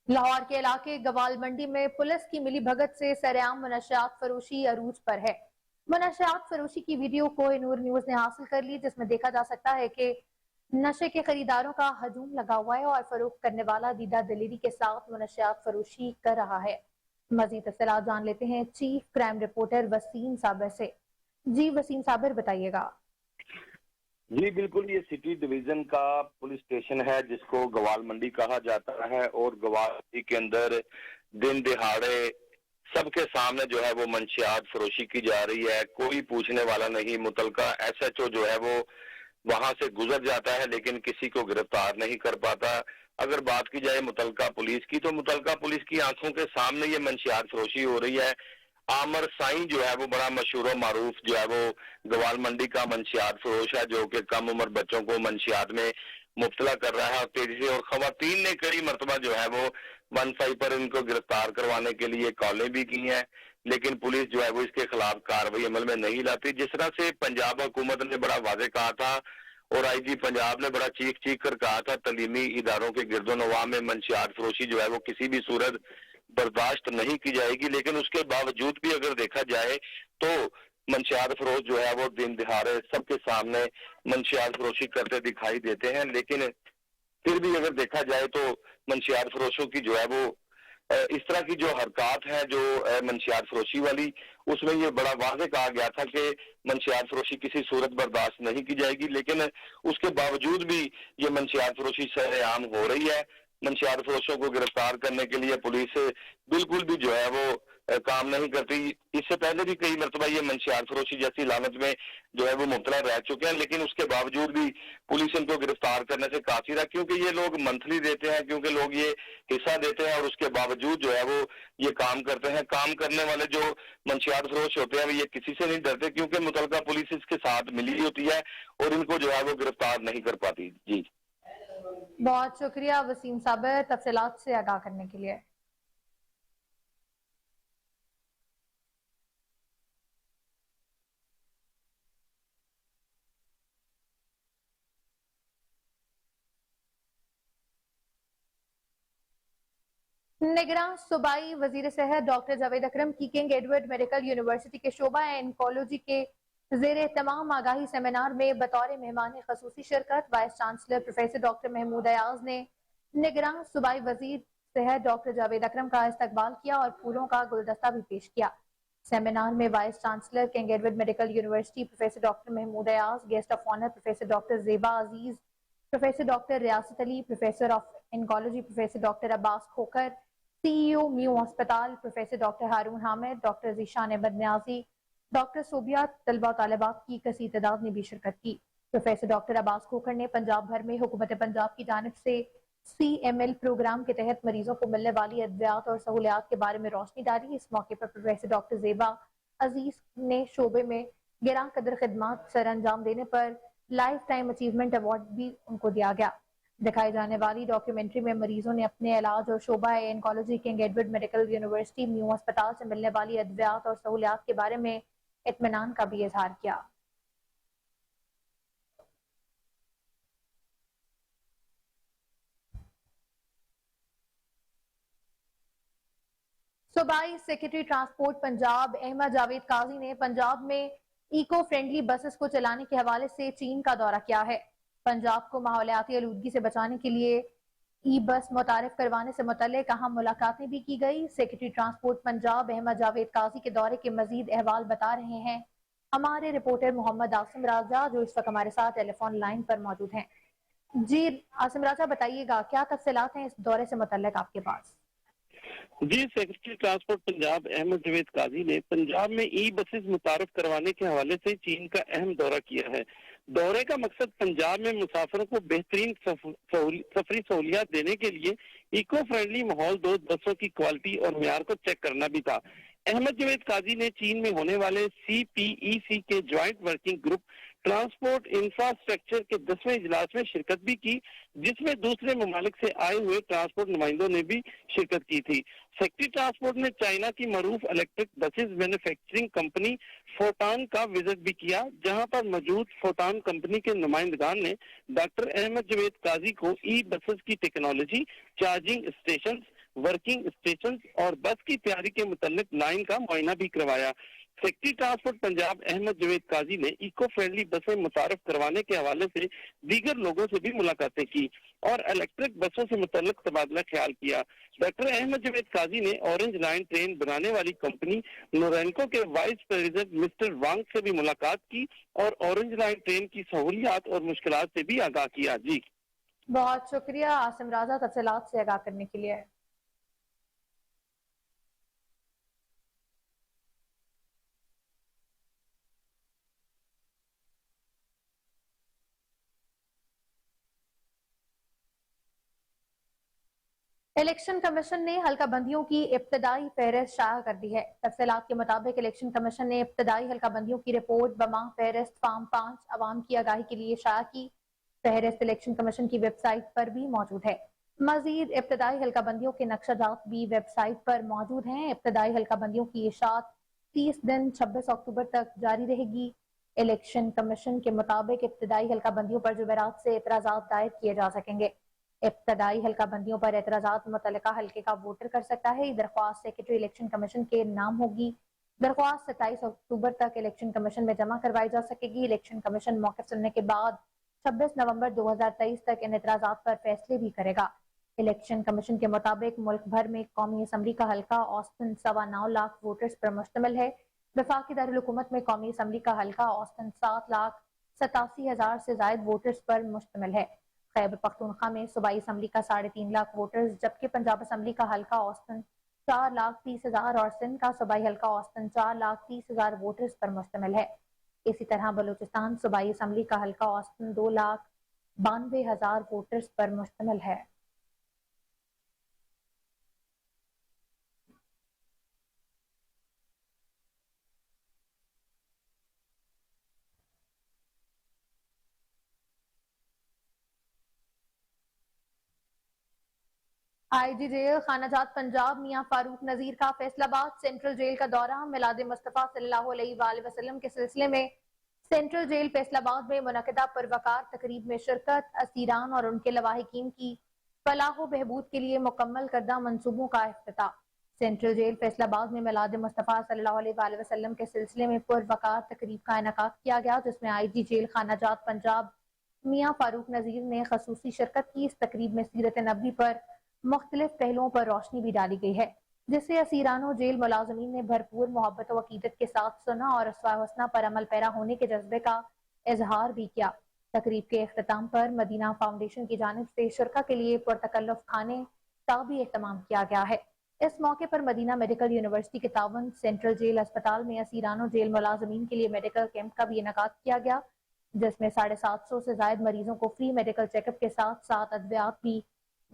لاہور کے علاقے گوال منڈی میں پولیس کی ملی بھگت سے سرعام منشیات فروشی عروج پر ہے. منشیات فروشی کی ویڈیو کوہ نور نیوز نے حاصل کر لی, جس میں دیکھا جا سکتا ہے کہ نشے کے خریداروں کا ہجوم لگا ہوا ہے اور فروخت کرنے والا دیدہ دلیری کے ساتھ منشیات فروشی کر رہا ہے. مزید تفصیلات جان لیتے ہیں چیف کرائم رپورٹر وسیم صابر سے. جی وسیم صابر, بتائیے گا. جی بالکل, یہ سٹی ڈویژن کا پولیس اسٹیشن ہے جس کو گوال منڈی کہا جاتا ہے, اور گوال منڈی کے اندر دن دہاڑے سب کے سامنے جو ہے وہ منشیات فروشی کی جا رہی ہے. کوئی پوچھنے والا نہیں. متعلقہ ایس ایچ او جو ہے وہ وہاں سے گزر جاتا ہے لیکن کسی کو گرفتار نہیں کر پاتا. اگر بات کی جائے متعلقہ پولیس کی, تو متعلقہ پولیس کی آنکھوں کے سامنے یہ منشیات فروشی ہو رہی ہے. عامر سائیں جو ہے وہ بڑا مشہور و معروف جو ہے وہ گوال منڈی کا منشیات فروش ہے, جو کہ کم عمر بچوں کو منشیات میں مبتلا کر رہا ہے اور تیزی سے. اور خواتین نے کئی مرتبہ جو ہے وہ 15 پر ان کو گرفتار کروانے کے لیے کالیں بھی کی ہیں, لیکن پولیس جو ہے وہ اس کے خلاف کارروائی عمل میں نہیں لاتی. جس طرح سے پنجاب حکومت نے بڑا واضح کہا تھا اور آئی جی پنجاب نے بڑا چیخ کر کہا تھا, تعلیمی اداروں کے گرد و نواح میں منشیات فروشی جو ہے وہ کسی بھی صورت برداشت نہیں کی جائے گی. لیکن اس کے باوجود بھی اگر دیکھا جائے تو منشیات فروش جو ہے وہ دن دہاڑے سب کے سامنے منشیات فروشی کرتے دکھائی دیتے ہیں. لیکن پھر بھی اگر دیکھا جائے تو منشیات فروشوں کی جو ہے وہ اس طرح کی جو حرکات ہیں جو منشیات فروشی والی, اس میں یہ بڑا واضح کہا گیا تھا کہ منشیات فروشی کسی صورت برداشت نہیں کی جائے گی. لیکن اس کے باوجود بھی یہ منشیات فروشی سر عام ہو رہی ہے. منشیات فروشوں کو گرفتار کرنے کے لیے پولیس بالکل بھی جو ہے وہ کام نہیں کرتی. اس سے پہلے بھی کئی مرتبہ یہ منشیات فروشی جیسی لعنت میں جو ہے وہ مبتلا رہ چکے ہیں, لیکن اس کے باوجود بھی پولیس ان کو گرفتار کرنے سے قاصر ہے, کیونکہ یہ لوگ منتھلی دیتے ہیں, کیونکہ لوگ یہ حصہ دیتے ہیں اور اس کے باوجود جو ہے وہ یہ کام کرتے ہیں. کام کرنے والے جو منشیات فروش ہوتے ہیں یہ کسی سے نہیں ڈرتے, کیونکہ متعلقہ پولیس اس کے ساتھ ملی ہوتی ہے اور ان کو جو ہے وہ گرفتار نہیں کر پاتی. جی بہت شکریہ وسیم صابر تفصیلات سے آگاہ کرنے کے لیے. نگراں صوبائی وزیر صحت ڈاکٹر جاوید اکرم کی کنگ ایڈورڈ میڈیکل یونیورسٹی کے شعبہ انکولوجی کے زیر اہتمام آگاہی سیمینار میں بطور مہمان خصوصی شرکت vice chancellor professor doctor Mahmood Ayaz نے نگراں صوبائی وزیر صحت ڈاکٹر جاوید اکرم کا استقبال کیا اور پھولوں کا گلدستہ بھی پیش کیا. سیمینار میں vice chancellor King Edward medical university professor doctor Mahmood Ayaz, guest of honour professor doctor Zeba Aziz, professor doctor Riasat Ali, professor of oncology professor doctor Abbas Khokhar, C E O Mayo ہسپتال professor doctor Haroon Hamid, doctor Zeeshan Ahmed Niazi, doctor Sobia, طلبہ و طالبات کی کثیر تعداد نے بھی شرکت کی. پروفیسر ڈاکٹر عباس کھوکر نے پنجاب بھر میں حکومت پنجاب کی جانب سے سی ایم ایل پروگرام کے تحت مریضوں کو ملنے والی ادویات اور سہولیات کے بارے میں روشنی ڈالی. اس موقع پر پروفیسر ڈاکٹر زیبا عزیز نے شعبے میں گراں قدر خدمات سر انجام دینے پر لائف ٹائم اچیومنٹ ایوارڈ بھی ان کو دیا گیا. دکھائی جانے والی ڈاکیومنٹری میں مریضوں نے اپنے علاج اور شعبہ oncology king Edward medical university میو ہسپتال سے ملنے والی ادویات اور سہولیات کے بارے میں اطمینان کا بھی اظہار کیا. صوبائی سیکرٹری ٹرانسپورٹ پنجاب احمد جاوید قاضی نے پنجاب میں ایکو فرینڈلی بسز کو چلانے کے حوالے سے چین کا دورہ کیا ہے. پنجاب کو ماحولیاتی آلودگی سے بچانے کے لیے ای بس متعارف کروانے سے متعلق اہم ملاقاتیں بھی کی گئی. سیکرٹری ٹرانسپورٹ پنجاب احمد جاوید قاضی کے دورے کے مزید احوال بتا رہے ہیں ہمارے رپورٹر محمد عاصم راجہ, جو اس وقت ہمارے ساتھ ٹیلی فون لائن پر موجود ہیں. جی عاصم راجہ, بتائیے گا کیا تفصیلات ہیں اس دورے سے متعلق آپ کے پاس؟ جی سیکرٹری ٹرانسپورٹ پنجاب احمد جاوید قاضی نے پنجاب میں ای بسز متعارف کروانے کے حوالے سے چین کا اہم دورہ کیا ہے۔ دورے کا مقصد پنجاب میں مسافروں کو بہترین سفری سہولیات دینے کے لیے ایکو فرینڈلی ماحول دوست بسوں کی کوالٹی اور معیار کو چیک کرنا بھی تھا۔ احمد جاوید قاضی نے چین میں ہونے والے CPEC کے joint working group transport infrastructure کے 10ویں اجلاس میں شرکت بھی کی، جس میں دوسرے ممالک سے آئے ہوئے ٹرانسپورٹ نمائندوں نے بھی شرکت کی تھی۔ سیکٹری ٹرانسپورٹ نے چائنا کی معروف الیکٹرک بسز مینوفیکچرنگ کمپنی فوٹان کا وزٹ بھی کیا، جہاں پر موجود فوٹان کمپنی کے نمائندگان نے ڈاکٹر احمد جاوید قاضی کو ای بسز کی technology, charging stations, working stations اور بس کی تیاری کے متعلق لائن کا معائنہ بھی کروایا۔ سیکٹری ٹرانسپورٹ پنجاب احمد جاوید قاضی نے ایکو فرینڈلی بسیں متعارف کروانے کے حوالے سے دیگر لوگوں سے بھی ملاقاتیں کی اور الیکٹرک بسوں سے متعلق تبادلہ خیال کیا۔ ڈاکٹر احمد جاوید قاضی نے اورنج لائن ٹرین بنانے والی کمپنی نورینکو کے وائس پریزیڈنٹ مسٹر وانگ سے بھی ملاقات کی اور اورنج لائن ٹرین کی سہولیات اور مشکلات سے بھی آگاہ کیا۔ جی بہت شکریہ عاصم رازا تفصیلات سے آگاہ کرنے کے لیے۔ الیکشن کمیشن نے حلقہ بندیوں کی ابتدائی فہرست شائع کر دی ہے۔ تفصیلات کے مطابق الیکشن کمیشن نے ابتدائی حلقہ بندیوں کی رپورٹ بماہ فہرست فارم 5 عوام کی آگاہی کے لیے شائع کی۔ فہرست الیکشن کمیشن کی ویب سائٹ پر بھی موجود ہے۔ مزید ابتدائی حلقہ بندیوں کے نقشہ جات بھی ویب سائٹ پر موجود ہیں۔ ابتدائی حلقہ بندیوں کی اشاعت 30 دن 26 اکتوبر تک جاری رہے گی۔ الیکشن کمیشن کے مطابق ابتدائی حلقہ بندیوں پر جمعرات سے اعتراضات دائر کیے جا سکیں گے۔ ابتدائی حلقہ بندیوں پر اعتراضات متعلقہ حلقے کا ووٹر کر سکتا ہے۔ یہ درخواست سیکرٹری الیکشن کمیشن کے نام ہوگی۔ درخواست 27 اکتوبر تک الیکشن کمیشن میں جمع کروائی جا سکے گی۔ الیکشن کمیشن موقف سننے کے بعد 26 نومبر 2023 تک ان اعتراضات پر فیصلے بھی کرے گا۔ الیکشن کمیشن کے مطابق ملک بھر میں قومی اسمبلی کا حلقہ اوسطاً 9.25 لاکھ ووٹرز پر مشتمل ہے۔ وفاقی دارالحکومت میں قومی اسمبلی کا حلقہ اوسطاً 7,87,000 سے زائد ووٹرز پر مشتمل ہے۔ خیبر پختونخوا میں صوبائی اسمبلی کا 3.5 لاکھ ووٹرز، جبکہ پنجاب اسمبلی کا حلقہ اوسطاً 4,30,000 اور سندھ کا صوبائی حلقہ اوسطاً 4,30,000 ووٹرز پر مشتمل ہے۔ اسی طرح بلوچستان صوبائی اسمبلی کا حلقہ اوسطاً 2,92,000 ووٹرز پر مشتمل ہے۔ آئی جی جیل خانہ جات پنجاب میاں فاروق نذیر کا فیصل آباد سینٹرل جیل کا دورہ۔ میلاد مصطفیٰ صلی اللہ علیہ وآلہ وسلم کے سلسلے میں سینٹرل جیل فیصل آباد میں منعقدہ پروقار تقریب میں شرکت، اسیران اور ان کے لواحقین کی فلاح و بہبود کے لیے مکمل کردہ منصوبوں کا افتتاح۔ سینٹرل جیل فیصل آباد میں میلاد مصطفیٰ صلی اللہ علیہ وآلہ وسلم کے سلسلے میں پروقار تقریب کا انعقاد کیا گیا، جس میں آئی جی جیل خانہ جات پنجاب میاں فاروق نذیر نے خصوصی شرکت کی۔ اس تقریب میں سیرت نبوی پر مختلف پہلوؤں پر روشنی بھی ڈالی گئی ہے، جس سے اسیران و جیل ملازمین نے بھرپور محبت و عقیدت کے ساتھ سنا اور اسوہ حسنہ پر عمل پیرا ہونے کے جذبے کا اظہار بھی کیا۔ تقریب کے اختتام پر مدینہ فاؤنڈیشن کی جانب سے شرکا کے لیے پرتکلف کھانے کا بھی اہتمام کیا گیا ہے۔ اس موقع پر مدینہ میڈیکل یونیورسٹی کے تعاون سینٹرل جیل اسپتال میں اسیران و جیل ملازمین کے لیے میڈیکل کیمپ کا بھی انعقاد کیا گیا، جس میں 750 سے زائد مریضوں کو فری میڈیکل چیک اپ کے ساتھ ساتھ ادویات بھی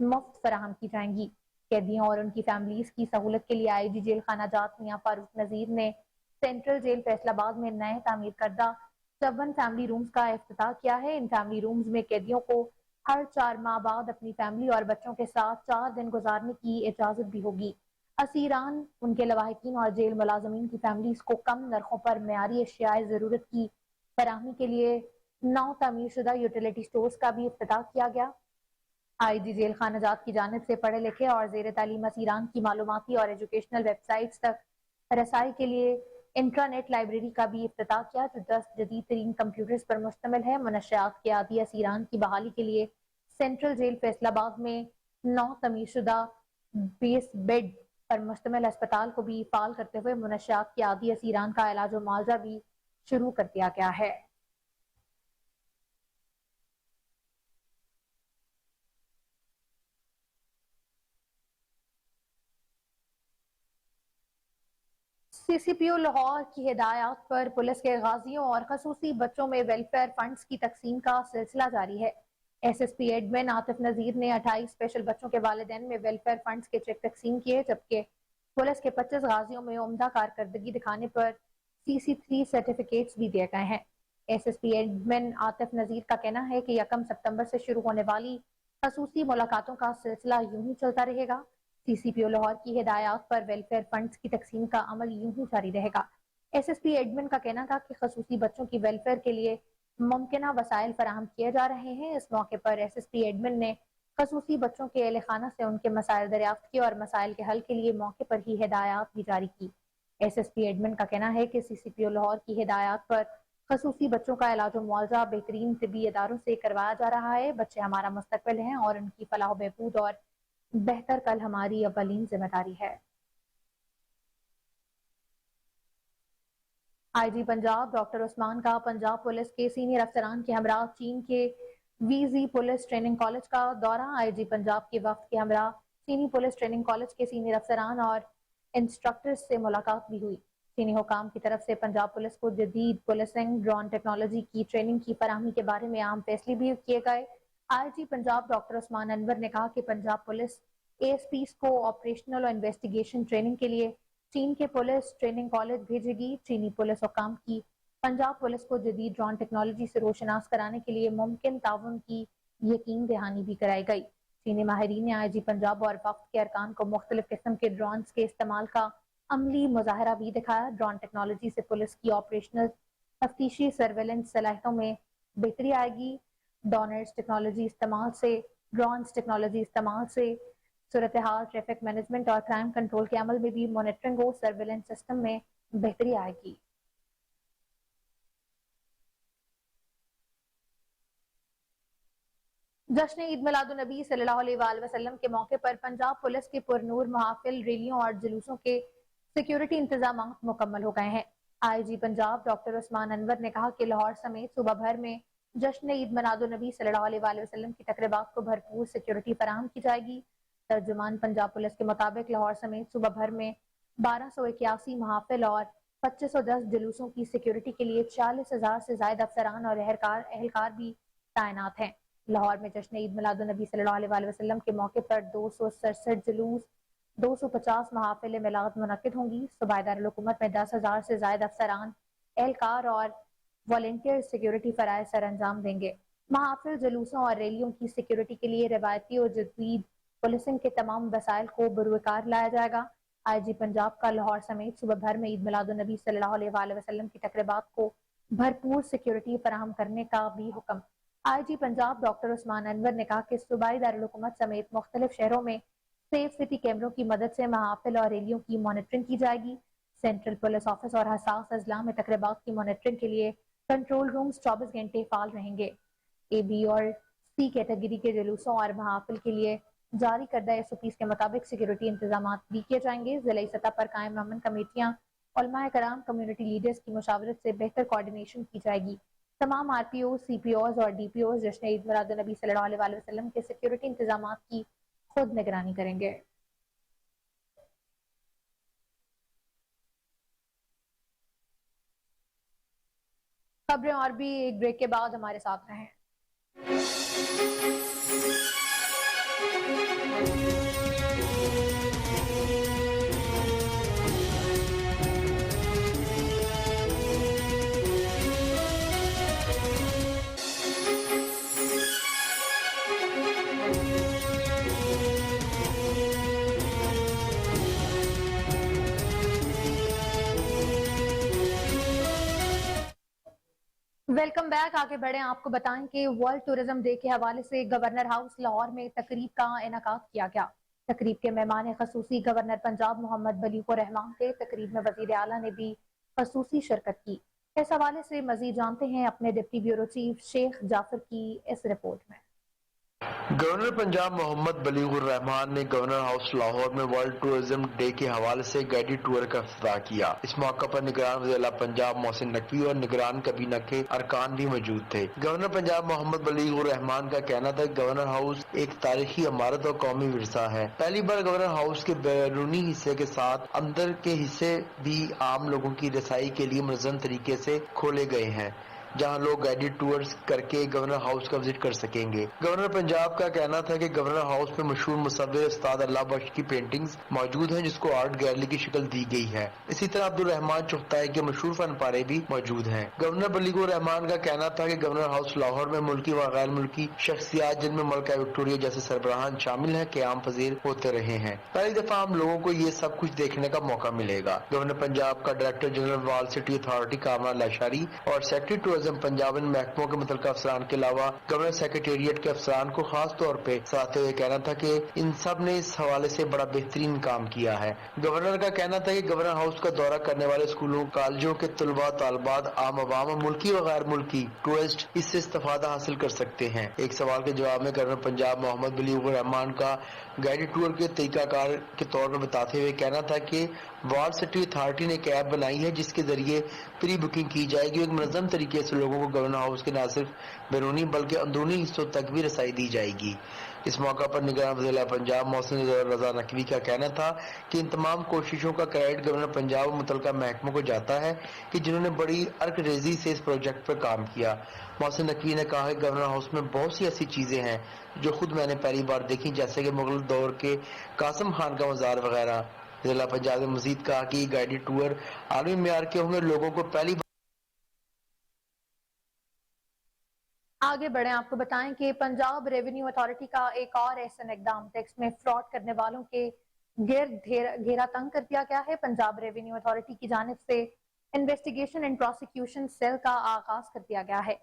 مفت فراہم کی جائیں گی۔ قیدیوں اور ان کی فیملیز کی سہولت کے لیے آئی جی جیل خانہ جات میاں فاروق نذیر نے سینٹرل جیل فیصل آباد میں نئے تعمیر کردہ 7 فیملی رومز کا افتتاح کیا ہے۔ ان فیملی رومز میں قیدیوں کو ہر 4 ماہ بعد اپنی فیملی اور بچوں کے ساتھ 4 دن گزارنے کی اجازت بھی ہوگی۔ اسیران، ان کے لواحقین اور جیل ملازمین کی فیملیز کو کم نرخوں پر معیاری اشیاء ضرورت کی فراہمی کے لیے 9 تعمیر شدہ یوٹیلیٹی سٹورز کا بھی افتتاح کیا گیا۔ آئی جی جیل خانہ جات کی جانب سے پڑھے لکھے اور زیر تعلیم اسیران کی معلوماتی اور ایجوکیشنل ویب سائٹس تک رسائی کے لیے انٹرانیٹ لائبریری کا بھی افتتاح کیا، جو 10 جدید ترین کمپیوٹرز پر مشتمل ہے۔ منشیات کے عادی اسیران کی بحالی کے لیے سینٹرل جیل فیصل آباد میں 9 تعمیر شدہ 20 بیڈ پر مشتمل اسپتال کو بھی فعال کرتے ہوئے منشیات کے عادی اسیران کا علاج و معالجہ بھی شروع کر دیا گیا ہے۔ CCPO लाहौर की हिदायत पर पुलिस के गाजियों और खसूसी बच्चों में वेलफेयर फंड्स की तकसीम का सिलसिला जारी है। SSP एडमिन आतिफ नजीर ने 28 स्पेशल बच्चों के वालिदैन में वेलफेयर फंड्स के चेक तकसीम किए, जबकि पुलिस के 25 गाजियों में उम्दा कारकर्दगी दिखाने पर CC3 सर्टिफिकेट्स भी दिए गए हैं। SSP एडमिन आतिफ नजीर का कहना है कि 1 सितंबर से शुरू होने वाली खसूसी मुलाकातों का सिलसिला यूं ही चलता रहेगा। CCPO लाहौर की हिदायत पर वेलफेयर फंड्स की तकसीम का अमल यूं ही जारी रहेगा। SSP एडमिन का कहना था कि खसूसी बच्चों की वेलफेयर के लिए मुमकिन वसाइल फराहम किए जा रहे हैं। इस मौके पर SSP एडमिन ने खसूसी बच्चों के अहल खाना से उनके मसाइल दरियाफ्त किए और मसाइल के हल के लिए मौके पर ही हिदायत भी जारी की। SSP एडमिन का कहना है कि CCPO लाहौर की हिदायत पर खसूसी बच्चों का इलाज और मुआवजा बेहतरीन तिब्बी इदारों से करवाया जा रहा है। बच्चे हमारा मुस्तकबिल हैं और उनकी फलाह बहबूद और बेहतर कल हमारी अव्वलीन जिम्मेदारी है। IG पंजाब डॉक्टर उस्मान का पंजाब पुलिस के सीनियर अफसरान के हमरा चीन के VZ पुलिस ट्रेनिंग कॉलेज का दौरा। IG पंजाब के वफ्द के हमरा चीनी पुलिस ट्रेनिंग कॉलेज के सीनियर अफसरान और इंस्ट्रक्टर्स से मुलाकात भी हुई। चीनी हुकाम की तरफ से पंजाब पुलिस को जदीद पुलिसिंग ड्रोन टेक्नोलॉजी की ट्रेनिंग की फराहमी के बारे में अहम फैसले भी किए गए। IG पंजाब डॉक्टर उस्मान अनवर ने कहा कि पंजाब पुलिस ASPs को ऑपरेशनल और इन्वेस्टिगेशन ट्रेनिंग के लिए चीन के पुलिस ट्रेनिंग कॉलेज भेजेगी। चीनी पुलिस हुकाम की पंजाब पुलिस को जदीद ड्रोन टेक्नोलॉजी से रोशनास कराने के लिए मुमकिन ताउन की यकीन दहानी भी कराई गई। चीनी माहिरीन ने IG पंजाब और वफ्द के अरकान को मुख्तलिफ किस्म के ड्रोन्स के इस्तेमाल का अमली मुजाहरा भी दिखाया। ड्रोन टेक्नोलॉजी से पुलिस की ऑपरेशनल तफ्तीशी सर्वेलेंस सलाहियतों में बेहतरी आएगी। ड्रोन्स टेक्नोलॉजी इस्तेमाल से सूरत हाल, ट्रैफिक मैनेजमेंट और क्राइम कंट्रोल के अमल में भी मॉनिटरिंग और सर्वेलेंस सिस्टम में बेहतरी आएगी। जश्न ईद मिलादुन नबी सल्लल्लाहु अलैहि वसल्लम के मौके पर पंजाब पुलिस के पुरनूर महाफिल, रैलियों और जुलूसों के सिक्योरिटी इंतजाम मुकम्मल हो गए हैं। IG पंजाब डॉक्टर उस्मान अनवर ने कहा कि लाहौर समेत सूबा भर में जश्न ईद मिलादुन नबी सल्लल्लाहु अलैहि वसल्लम की तकरीबात को भरपूर सिक्योरिटी फराहम की जाएगी। तर्जुमान पंजाब पुलिस के मुताबिक लाहौर समेत सूबा भर में 1281 महाफिल और 2510 जुलूसों की सिक्योरिटी के लिए 40,000 से ज्यादा अफसरान और एहलकार भी तैनात हैं। लाहौर में जश्न ईद मिलादुन नबी सल्लल्लाहु अलैहि वसल्लम के मौके पर 267 जुलूस, 250 महाफिल मिलाद मुनक्किद होंगी। सूबादारुल हुकूमत में 10,000 से ज्यादा अफसरान, एहलकार और वॉलंटियर सिक्योरिटी फराइज सर अंजाम देंगे। महाफिल, जुलूसों और रैलियों की सिक्योरिटी के लिए रवायती और जदीद पुलिसिंग के तमाम वसाइल को बरूकार लाया जाएगा। IG पंजाब का लाहौर समेत सूबा भर में ईद मिलादुन नबी सल्लल्लाहु अलैहि वसल्लम की तकरीबात को भरपूर सिक्योरिटी फराहम करने का भी हुक्म। IG पंजाब डॉक्टर उस्मान अनवर ने कहा कि सूबाई दारुल हुकूमत समेत मुख्तलिफ शहरों में सेफ सिटी कैमरों की मदद से महाफिल और रैलियों की मॉनिटरिंग की जाएगी। सेंट्रल पुलिस ऑफिस और हसास अजला में तकरीबात की मॉनिटरिंग के लिए कंट्रोल रूम्स 24 घंटे फाल रहेंगे। AB और C कैटेगरी के जुलूसों और महाफिल के लिए जारी करदा SOPs के मुताबिक सिक्योरिटी इंतजाम भी किए जाएंगे। जिला सतह पर कायम अमन कमेटियां, उलमाए कराम, कम्युनिटी लीडर्स की मुशावरत से बेहतर कोऑर्डिनेशन की जाएगी। तमाम RPOs, CPOs और DPOs जश्न ईद मिलादुन नबी सल्लल्लाहु अलैहि वसल्लम के सिक्योरिटी इंतजामात की खुद निगरानी करेंगे। खबरें और भी एक ब्रेक के बाद हमारे साथ रहें। Welcome back. आगे बढ़े, आपको बताएं कि वर्ल्ड टूरिज्म डे के हवाले से गवर्नर हाउस लाहौर में तकरीब का इनेकाद किया गया। तकरीब के मेहमान खसूसी गवर्नर पंजाब मोहम्मद बलीगुर रहमान थे। तकरीब में वजीर आला ने भी खसूसी शिरकत की। इस हवाले से मजीद जानते हैं अपने deputy bureau chief Sheikh Jafar की इस रिपोर्ट में। گورنر پنجاب محمد بلیغ الرحمان نے گورنر ہاؤس لاہور میں ورلڈ ٹورزم ڈے کے حوالے سے گائیڈڈ ٹور کا افتتاح کیا۔ اس موقع پر نگران وزیر اعلیٰ پنجاب محسن نقوی اور نگران کابینہ کے ارکان بھی موجود تھے۔ گورنر پنجاب محمد بلیغ الرحمان کا کہنا تھا کہ گورنر ہاؤس ایک تاریخی عمارت اور قومی ورثہ ہے۔ پہلی بار گورنر ہاؤس کے بیرونی حصے کے ساتھ اندر کے حصے بھی عام لوگوں کی رسائی کے لیے منظم طریقے سے کھولے گئے ہیں، جہاں لوگ گائیڈڈ ٹورز کر کے گورنر ہاؤس کا وزٹ کر سکیں گے۔ گورنر پنجاب کا کہنا تھا کہ گورنر ہاؤس میں مشہور مصور استاد اللہ بخش کی پینٹنگز موجود ہیں، جس کو آرٹ گیلری کی شکل دی گئی ہے۔ اسی طرح عبدالرحمان چغتائی کے مشہور فن پارے بھی موجود ہیں۔ گورنر بلیغ الرحمان کا کہنا تھا کہ گورنر ہاؤس لاہور میں ملکی و غیر ملکی شخصیات، جن میں ملکہ وکٹوریہ جیسے سربراہان شامل ہیں، قیام پذیر ہوتے رہے ہیں۔ پہلی دفعہ ہم لوگوں کو یہ سب کچھ دیکھنے کا موقع ملے گا۔ گورنر پنجاب کا ڈائریکٹر جنرل وال سٹی اتھارٹی کامران لاشاری اور سیکرٹری ٹورزم پنجاب ان محکموں کے متعلقہ افسران کے علاوہ گورنر سیکریٹریٹ کے افسران کو خاص طور پہ سراہتے ہوئے کہنا تھا کہ ان سب نے اس حوالے سے بڑا بہترین کام کیا ہے۔ گورنر کا کہنا تھا کہ گورنر ہاؤس کا دورہ کرنے والے اسکولوں کالجوں کے طلباء طالبات عام عوام اور ملکی و غیر ملکی ٹورسٹ اس سے استفادہ حاصل کر سکتے ہیں۔ ایک سوال کے جواب میں گورنر پنجاب محمد بلیغ الرحمان کا گائیڈڈ ٹور کے طریقہ کار کے طور پر بتاتے ہوئے کہنا تھا کہ وال سٹی اتھارٹی نے ایک ایپ بنائی ہے جس کے ذریعے پری بکنگ کی جائے گی اور ایک منظم طریقے سے لوگوں کو گورنر ہاؤس کے نہ صرف بیرونی بلکہ اندرونی حصوں تک بھی رسائی دی جائے گی۔ اس موقع پر نگران وزیر اعلیٰ پنجاب محسن رضا نقوی کا کہنا تھا کہ ان تمام کوششوں کا کریڈٹ گورنر پنجاب اور متعلقہ محکموں کو جاتا ہے کہ جنہوں نے بڑی ارک ریزی سے اس پروجیکٹ پر کام کیا۔ محسن نقوی نے کہا کہ گورنر ہاؤس میں بہت سی ایسی چیزیں ہیں جو خود میں نے پہلی بار دیکھی، جیسے کہ مغل دور کے قاسم خان کا مزار وغیرہ۔ ضلع پنجاب نے مزید کہا کہ یہ گائیڈڈ ٹور عالمی معیار کے ہوں گے، لوگوں کو پہلی آگے بڑھیں، آپ کو بتائیں کہ پنجاب ریونیو اتھارٹی کا ایک اور احسن اقدام، ٹیکس میں فراڈ کرنے والوں کے گرد گھیرا تنگ کر دیا گیا ہے۔ پنجاب ریونیو اتھارٹی کی جانب سے انویسٹیگیشن اینڈ پروسیکیوشن سیل کا آغاز کر دیا گیا ہے۔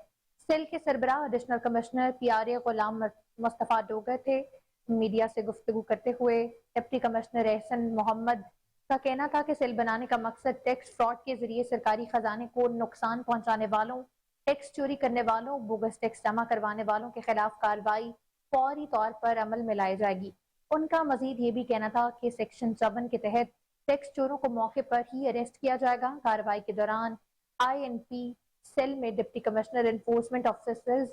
سیل کے سربراہ additional commissioner PRA Ghulam Mustafa Dogar تھے۔ میڈیا سے گفتگو کرتے ہوئے ڈپٹی کمشنر احسن محمد کا کہنا تھا کہ سیل بنانے کا مقصد ٹیکس فراڈ کے ذریعے سرکاری خزانے کو نقصان پہنچانے والوں، ٹیکس چوری کرنے والوں، بوگس ٹیکس جمع کروانے والوں کے خلاف کارروائی فوری طور پر عمل میں لائی جائے گی۔ ان کا مزید یہ بھی کہنا تھا کہ سیکشن 54 کے تحت ٹیکس چوروں کو موقع پر ہی اریسٹ کیا جائے گا۔ کارروائی کے دوران INP سیل میں ڈپٹی کمشنر انفورسمنٹ آفیسرز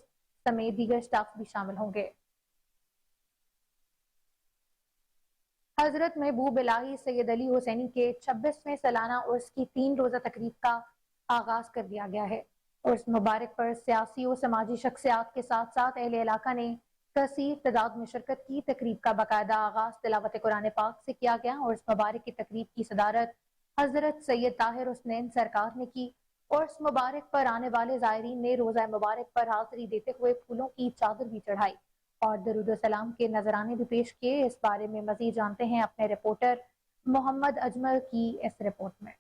سمیت دیگر سٹاف بھی شامل ہوں گے۔ حضرت محبوب الہی سید علی حسینی کے 26ویں سالانہ عرس کی 3 روزہ تقریب کا آغاز کر دیا گیا ہے۔ عرس مبارک پر سیاسی و سماجی شخصیات کے ساتھ ساتھ اہل علاقہ نے کثیر تعداد میں شرکت کی۔ تقریب کا باقاعدہ آغاز تلاوت قرآن پاک سے کیا گیا۔ عرس مبارک کی تقریب کی صدارت حضرت سید طاہر حسنین سرکار نے کی۔ عرس مبارک پر آنے والے زائرین نے روزہ مبارک پر حاضری دیتے ہوئے پھولوں کی چادر بھی چڑھائی اور درود و سلام کے نذرانے بھی پیش کیے۔ اس بارے میں مزید جانتے ہیں اپنے رپورٹر محمد اجمل کی اس رپورٹ میں۔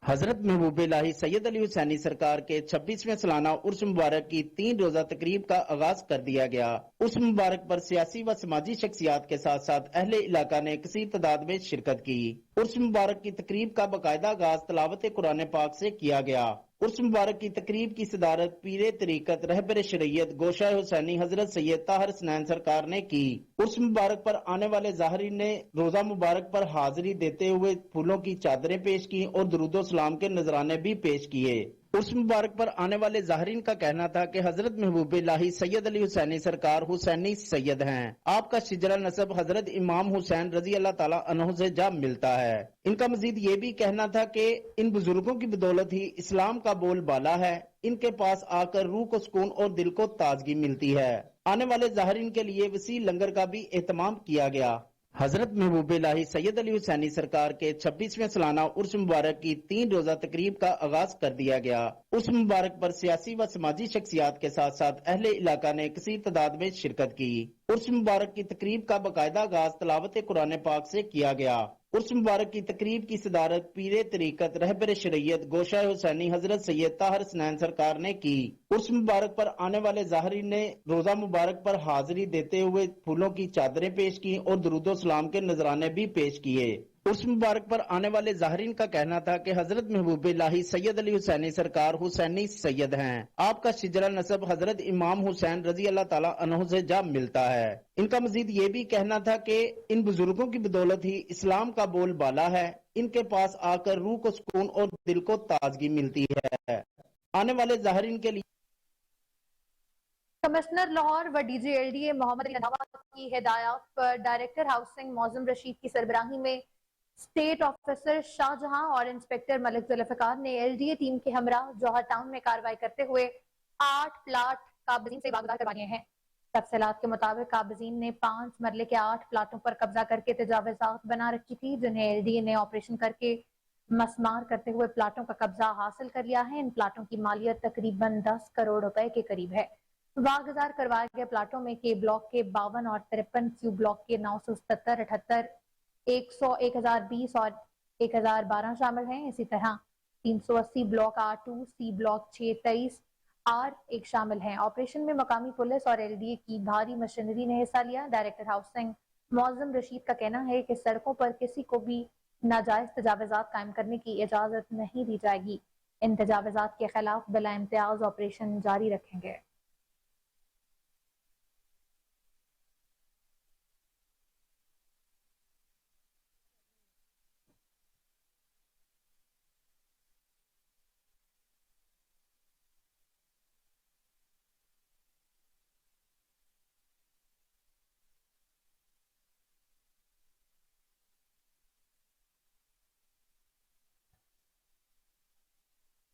حضرت محبوب الہی سید علی حسینی سرکار کے 26ویں سالانہ عرس مبارک کی 3 روزہ تقریب کا آغاز کر دیا گیا۔ عرس مبارک پر سیاسی و سماجی شخصیات کے ساتھ ساتھ اہل علاقہ نے کثیر تعداد میں شرکت کی۔ عرس مبارک کی تقریب کا باقاعدہ آغاز تلاوت قرآن پاک سے کیا گیا۔ عرس مبارک کی تقریب کی صدارت پیر طریقت رہبر شریعت گوشہ حسینی حضرت سید طاہر حسنین سرکار نے کی۔ عرس مبارک پر آنے والے ظاہرین نے روزہ مبارک پر حاضری دیتے ہوئے پھولوں کی چادریں پیش کی اور درود و سلام کے نذرانے بھی پیش کیے۔ عرس مبارک پر آنے والے ظاہرین کا کہنا تھا کہ حضرت محبوب الہی سید علی حسینی سرکار حسینی سید ہیں۔ آپ کا شجرہ نسب حضرت امام حسین رضی اللہ تعالیٰ عنہ سے جا ملتا ہے۔ ان کا مزید یہ بھی کہنا تھا کہ ان بزرگوں کی بدولت ہی اسلام کا بول بالا ہے۔ ان کے پاس آ کر روح کو سکون اور دل کو تازگی ملتی ہے۔ آنے والے ظاہرین کے لیے وسیع لنگر کا بھی اہتمام کیا گیا۔ حضرت محبوب الہی سید علی حسینی سرکار کے 26ویں سالانہ عرس مبارک کی 3 روزہ تقریب کا آغاز کر دیا گیا۔ عرس مبارک پر سیاسی و سماجی شخصیات کے ساتھ ساتھ اہل علاقہ نے کثیر تعداد میں شرکت کی۔ عرس مبارک کی تقریب کا باقاعدہ آغاز تلاوت قرآن پاک سے کیا گیا۔ عرس مبارک کی تقریب کی صدارت پیر طریقت رہبر شریعت گوشہ حسینی حضرت سید طاہر حسنین سرکار نے کی۔ عرس مبارک پر آنے والے ظاہرین نے روزہ مبارک پر حاضری دیتے ہوئے پھولوں کی چادریں پیش کی اور درود و سلام کے نذرانے بھی پیش کیے۔ उर्स मुबारक पर आने वाले ज़ाहरीन का कहना था कि हजरत महबूब इलाही सैयद अली हुसैनी सरकार हुसैनी सैयद हैं। आपका शिजरा नसब हजरत इमाम हुसैन रजी अल्लाह ताला अन्हु से जा मिलता है। इनका मजीद ये भी कहना था कि इन बुजुर्गों की बदौलत ही इस्लाम का बोलबाला है। इनके पास आकर रूह को सुकून और दिल को ताजगी मिलती है। आने वाले ज़ाहरीन के लिए कमिश्नर लाहौर व DG-LDA मोहम्मद रंधावा की हिदायत पर डायरेक्टर हाउसिंग मौजम रशीद की सरबराही में स्टेट ऑफिसर शाहजहां और इंस्पेक्टर मलिक जुल्फिकार ने LDA टीम के हमरा जौहर टाउन में कार्रवाई करते हुए 8 प्लाट काबिजीन से बागदार करवाए हैं। तफसीलात के मुताबिक काबिजीन ने 5 मरले के 8 प्लाटों पर कब्जा करके तजावीज़ात बना रखी थी, जिन्हें LDA ने ऑपरेशन करके मसमार करते हुए प्लाटों का कब्जा हासिल कर लिया है। इन प्लाटों की मालियत तकरीबन 10 करोड़ रुपए के करीब है। वागजार करवाए गए प्लाटों में के ब्लॉक के 52 और 53, क्यू ब्लॉक के 977, 78, 100, 1020 और 1012 शामिल हैं। इसी तरह 380 block R2, C block 623, R1 शामिल हैं। ऑपरेशन में मकामी पुलिस और LDA की भारी मशीनरी ने हिस्सा लिया। डायरेक्टर हाउसिंग मौजम रशीद का कहना है कि सड़कों पर किसी को भी नाजायज तजावीज़ात कायम करने की इजाजत नहीं दी जाएगी। इन तजावीज़ात के खिलाफ बिला इम्तियाज ऑपरेशन जारी रखेंगे।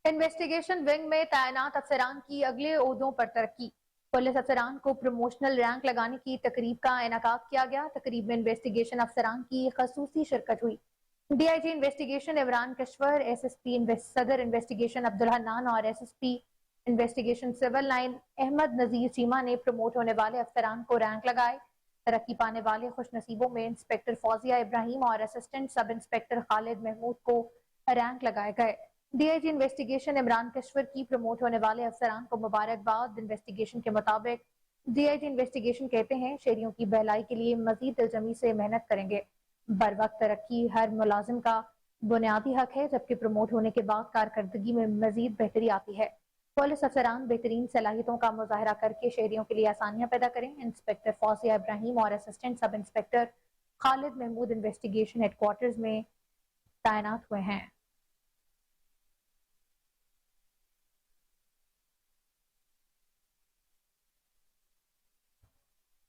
इन्वेस्टिगेशन विंग में तैनात अफसरान की अगले ओहदों पर तरक्की। पुलिस अफसरान को प्रमोशनल रैंक लगाने की तकरीब का इनेकाद किया गया। तकरीब में इन्वेस्टिगेशन अफसरान की खसूसी शिरकत हुई। DIG investigation Imran Kishwar, SSP Saddar investigation Abdul Hannan और SSP investigation civil line Ahmed Nazir Cheema ने प्रमोट होने वाले अफसरान को रैंक लगाए। तरक्की पाने वाले खुशनसीबों में इंस्पेक्टर फौजिया इब्राहिम और असिस्टेंट सब इंस्पेक्टर खालिद महमूद को रैंक लगाए गए। DIG इन्वेस्टिगेशन इमरान कश्वर की प्रमोट होने वाले अफसरान को मुबारकबाद। इन्वेस्टिगेशन के मुताबिक DIG इन्वेस्टिगेशन कहते हैं शहरियों की भलाई के लिए मजीद दिलजमी से मेहनत करेंगे। बर वक्त तरक्की हर मुलाजिम का बुनियादी हक है, जबकि प्रमोट होने के बाद कारकर्दगी में मजीद बेहतरी आती है। पुलिस अफसरान बेहतरीन सलाहियतों का मुजाहरा करके शहरियों के लिए आसानियां पैदा करें। इंस्पेक्टर फौजिया इब्राहिम और असिस्टेंट सब inspector Khalid Mahmood investigation headquarters में तैनात हुए हैं।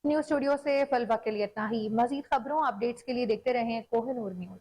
न्यूज स्टूडियो से फिलहाल के लिए इतना ही। मजीद खबरों अपडेट्स के लिए देखते रहें कोहिनूर न्यूज।